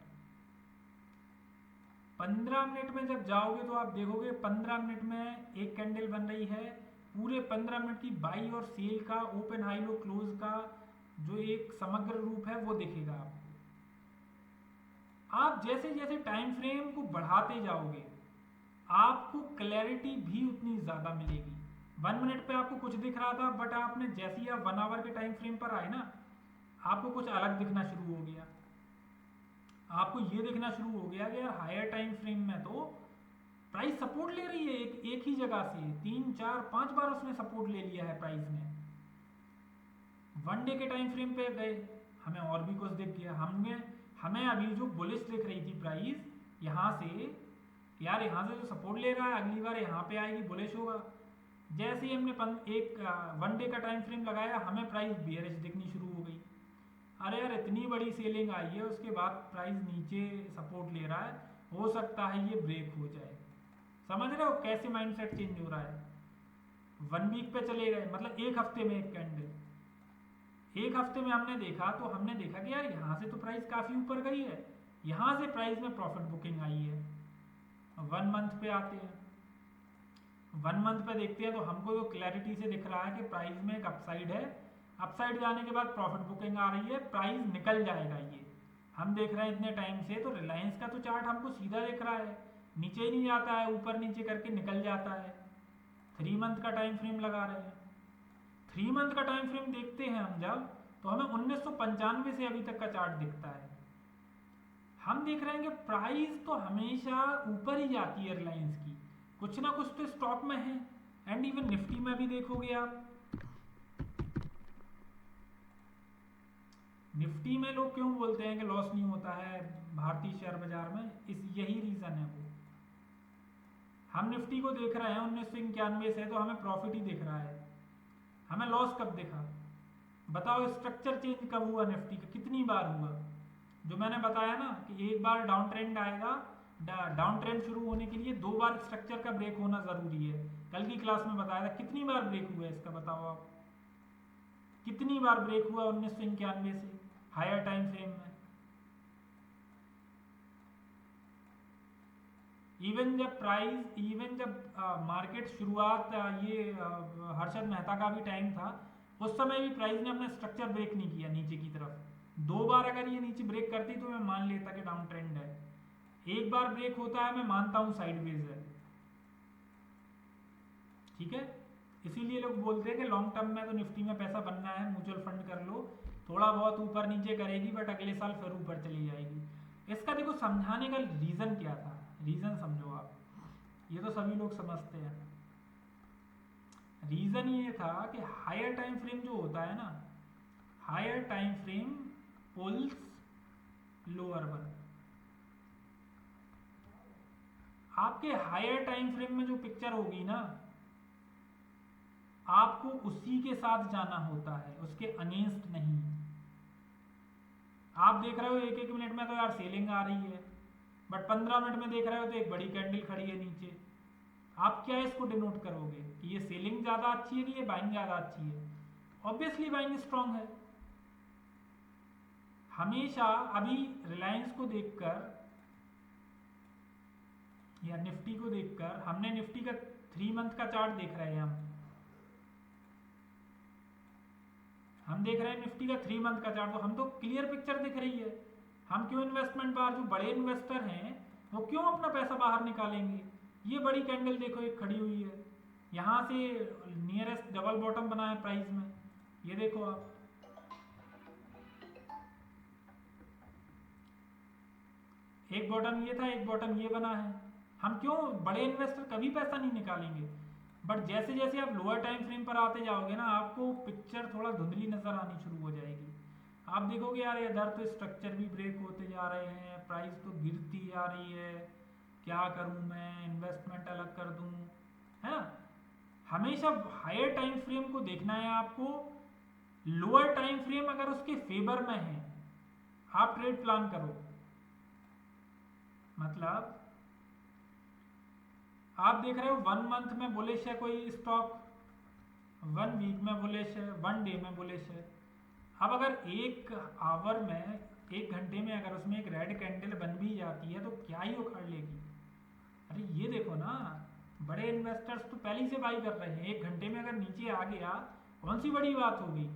15 मिनट में जब जाओगे तो आप देखोगे 15 मिनट में एक कैंडल बन रही है, पूरे 15 मिनट की बाई और सेल का ओपन हाई लो क्लोज का जो एक समग्र रूप है वो दिखेगा आपको। आप जैसे जैसे टाइम फ्रेम को बढ़ाते जाओगे आपको क्लैरिटी भी उतनी ज्यादा मिलेगी। 1 मिनट पे आपको कुछ दिख रहा था बट आपने जैसे ही आप 1 आवर के टाइम फ्रेम पर आए ना आपको कुछ अलग दिखना शुरू हो गया। आपको ये देखना शुरू हो गया कि यार हायर टाइम फ्रेम में तो प्राइस सपोर्ट ले रही है एक ही जगह से 3 4 5 बार उसने सपोर्ट ले लिया है प्राइस ने। 1 डे के टाइम फ्रेम पे गए हमें और भी कुछ दिख गया, हमें अभी जो बुलिश दिख रही थी प्राइस यहाँ से, यार यहाँ से जो सपोर्ट ले रहा है अगली बार यहाँ पे आएगी बुलिश होगा। जैसे ही हमने 1 डे का टाइम फ्रेम लगाया हमें प्राइस बेयरिश दिखनी शुरू हो गई। अरे यार इतनी बड़ी सेलिंग आई है उसके बाद प्राइस नीचे सपोर्ट ले रहा है, हो सकता है ये ब्रेक हो जाए। समझ रहे हो कैसे माइंडसेट चेंज हो रहा है? 1 वीक पे चले गए मतलब एक हफ्ते में एक कैंडल, एक हफ्ते में हमने देखा तो हमने देखा कि यार यहाँ से तो प्राइस काफी ऊपर गई है, यहाँ से प्राइस में प्रॉफिट बुकिंग आई है। 1 मंथ पे आते हैं, 1 मंथ पे देखते हैं तो हमको तो क्लैरिटी से दिख रहा है कि प्राइस में एक अपसाइड है, अपसाइड जाने के बाद प्रॉफिट बुकिंग आ रही है, प्राइस निकल जाएगा। ये हम देख रहे हैं इतने टाइम से, तो रिलायंस का तो चार्ट हमको सीधा दिख रहा है, नीचे ही नहीं जाता है, ऊपर नीचे करके निकल जाता है। 3 मंथ का टाइम फ्रेम लगा रहे हैं, 3 मंथ का टाइम फ्रेम देखते हैं हम जब तो हमें 1995 से अभी तक का चार्ट दिखता है। हम देख रहे हैं कि प्राइस तो हमेशा ऊपर ही जाती है रिलायंस की, कुछ ना कुछ तो स्टॉक में है। एंड इवन निफ्टी में भी देखोगे आप, निफ्टी में लोग क्यों बोलते हैं कि लॉस नहीं होता है भारतीय शेयर बाजार में, यही रीजन है वो। हम निफ्टी को देख रहे हैं 1991 से तो हमें प्रॉफिट ही दिख रहा है, हमें लॉस कब दिखा? बताओ स्ट्रक्चर चेंज कब हुआ निफ्टी का, कितनी बार हुआ? जो मैंने बताया ना कि एक बार डाउन ट्रेंड आएगा, डाउन ट्रेंड शुरू होने के लिए 2 बार स्ट्रक्चर का ब्रेक होना जरूरी है। कल की क्लास में बताया था, कितनी बार ब्रेक हुआ है इसका बताओ आप, कितनी बार ब्रेक हुआ 1991 से हायर टाइम फ्रेम में? इवन जब मार्केट शुरुआत ये हर्षद मेहता का भी टाइम था, उस समय भी प्राइस ने अपना स्ट्रक्चर ब्रेक नहीं किया नीचे की तरफ। 2 बार अगर ये नीचे ब्रेक करती तो मैं मान लेता कि डाउन ट्रेंड है, एक बार ब्रेक होता है मैं मानता हूं साइडवेज है। ठीक है, इसीलिए लोग बोलते हैं कि लॉन्ग टर्म में तो निफ्टी में पैसा बनना है, म्यूचुअल फंड कर लो, थोड़ा बहुत ऊपर नीचे करेगी बट अगले साल फिर ऊपर चली जाएगी। इसका देखो समझाने का रीजन क्या था, रीजन समझो आप, ये तो सभी लोग समझते हैं। रीजन ये था कि हायर टाइम फ्रेम जो होता है ना, higher time frame pulls lower one. आपके हायर टाइम फ्रेम में जो पिक्चर होगी ना, आपको उसी के साथ जाना होता है, उसके अगेंस्ट नहीं। आप देख रहे हो 1-1 मिनट में तो यार सेलिंग आ रही है, बट 15 मिनट में देख रहे हो तो एक बड़ी कैंडल खड़ी है नीचे। आप क्या इसको डिनोट करोगे कि ये सेलिंग ज्यादा अच्छी है कि ये बाइंग ज्यादा अच्छी है? ऑब्वियसली बाइंग स्ट्रांग है। हमेशा अभी रिलायंस को देखकर या निफ्टी को देखकर, हमने निफ्टी का 3 मंथ का चार्ट देख रहे हैं, हम देख रहे हैं निफ्टी का 3 मंथ का चार्ट, तो हम तो क्लियर पिक्चर दिख रही है। हम क्यों इन्वेस्टमेंट बाहर, जो बड़े इन्वेस्टर हैं वो क्यों अपना पैसा बाहर निकालेंगे? ये बड़ी कैंडल देखो एक खड़ी हुई है, यहाँ से नियरेस्ट डबल बॉटम बना है प्राइस में, ये देखो आप। एक बॉटम ये था, एक बॉटम ये बना है। हम क्यों, बड़े इन्वेस्टर कभी पैसा नहीं निकालेंगे। बट जैसे जैसे आप लोअर टाइम फ्रेम पर आते जाओगे ना, आपको पिक्चर थोड़ा धुंधली नजर आनी शुरू हो जाएगी। आप देखोगे यार इधर तो स्ट्रक्चर भी ब्रेक होते जा रहे हैं, प्राइस तो गिरती जा रही है, क्या करूं मैं, इन्वेस्टमेंट अलग कर दूं, है ना। हमेशा हायर टाइम फ्रेम को देखना है आपको। लोअर टाइम फ्रेम अगर उसके फेवर में है, आप ट्रेड प्लान करो। मतलब आप देख रहे हो 1 मंथ में बुलिश है कोई स्टॉक, 1 वीक में बुलिश है, 1 डे में बुलिश है। अब अगर 1 आवर में, 1 घंटे में अगर उसमें एक रेड कैंडल बन भी जाती है तो क्या ही उखाड़ लेगी। अरे ये देखो ना, बड़े इन्वेस्टर्स तो पहले ही से बाई कर रहे हैं। 1 घंटे में अगर नीचे आ गया, कौन सी बड़ी बात होगी।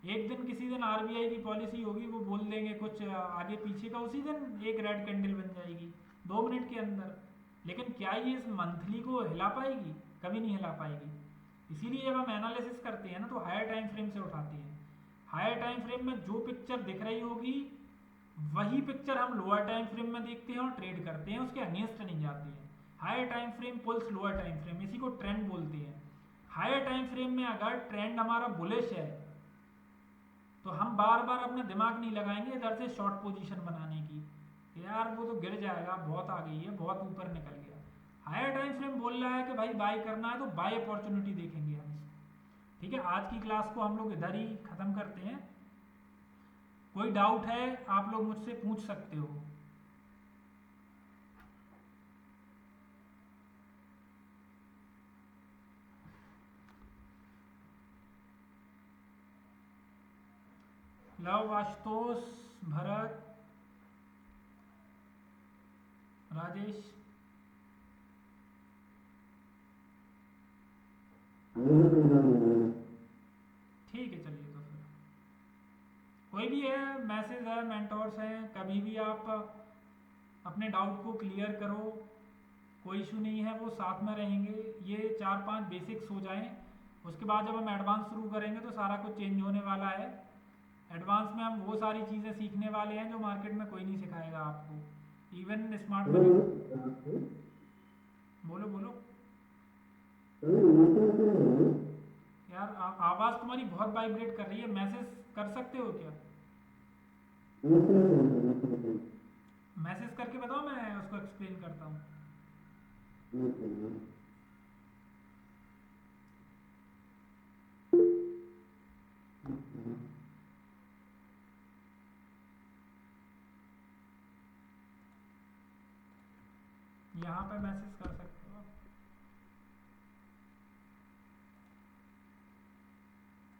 एक दिन किसी दिन आरबीआई की पॉलिसी होगी, वो बोल देंगे कुछ आगे पीछे का, उसी दिन एक रेड कैंडल बन जाएगी 2 मिनट के अंदर। लेकिन क्या ये इस मंथली को हिला पाएगी? कभी नहीं हिला पाएगी। इसीलिए जब हम एनालिसिस करते हैं ना, तो हायर टाइम फ्रेम से उठाते हैं। हायर टाइम फ्रेम में जो पिक्चर दिख रही होगी वही पिक्चर हम लोअर टाइम फ्रेम में देखते हैं और ट्रेड करते हैं, उसके अगेंस्ट नहीं जाते हैं। Higher time frame pulls lower time frame, इसी को ट्रेंड बोलते हैं। हायर टाइम फ्रेम में अगर ट्रेंड हमारा बुलिश है तो हम बार बार अपना दिमाग नहीं लगाएंगे इधर से शॉर्ट पोजीशन बनाने की, यार वो तो गिर जाएगा, बहुत आ गई है, बहुत ऊपर निकल गया। हायर टाइम फ्रेम बोल रहा है कि भाई बाय करना है तो बाय अपॉर्चुनिटी देखेंगे हम इसको। ठीक है, आज की क्लास को हम लोग इधर ही खत्म करते हैं। कोई डाउट है आप लोग मुझसे पूछ सकते हो। लव, आशुतोष, भरत, राजेश, ठीक है चलिए। तो फिर कोई भी है, मैसेज है, मेंटोर्स हैं, कभी भी आप अपने डाउट को क्लियर करो, कोई इशू नहीं है, वो साथ में रहेंगे। ये 4-5 बेसिक्स हो जाएं, उसके बाद जब हम एडवांस शुरू करेंगे तो सारा कुछ चेंज होने वाला है। एडवांस में हम वो सारी चीज़ें सीखने वाले हैं जो मार्केट में कोई नहीं सिखाएगा आपको। Even smart money. बोलो बोलो यार, आवाज़ तुम्हारी बहुत वाइब्रेट कर रही है, मैसेज कर सकते हो क्या? मैसेज करके बताओ, मैं उसको एक्सप्लेन करता हूँ। यहाँ पे मैसेज कर सकते हैं।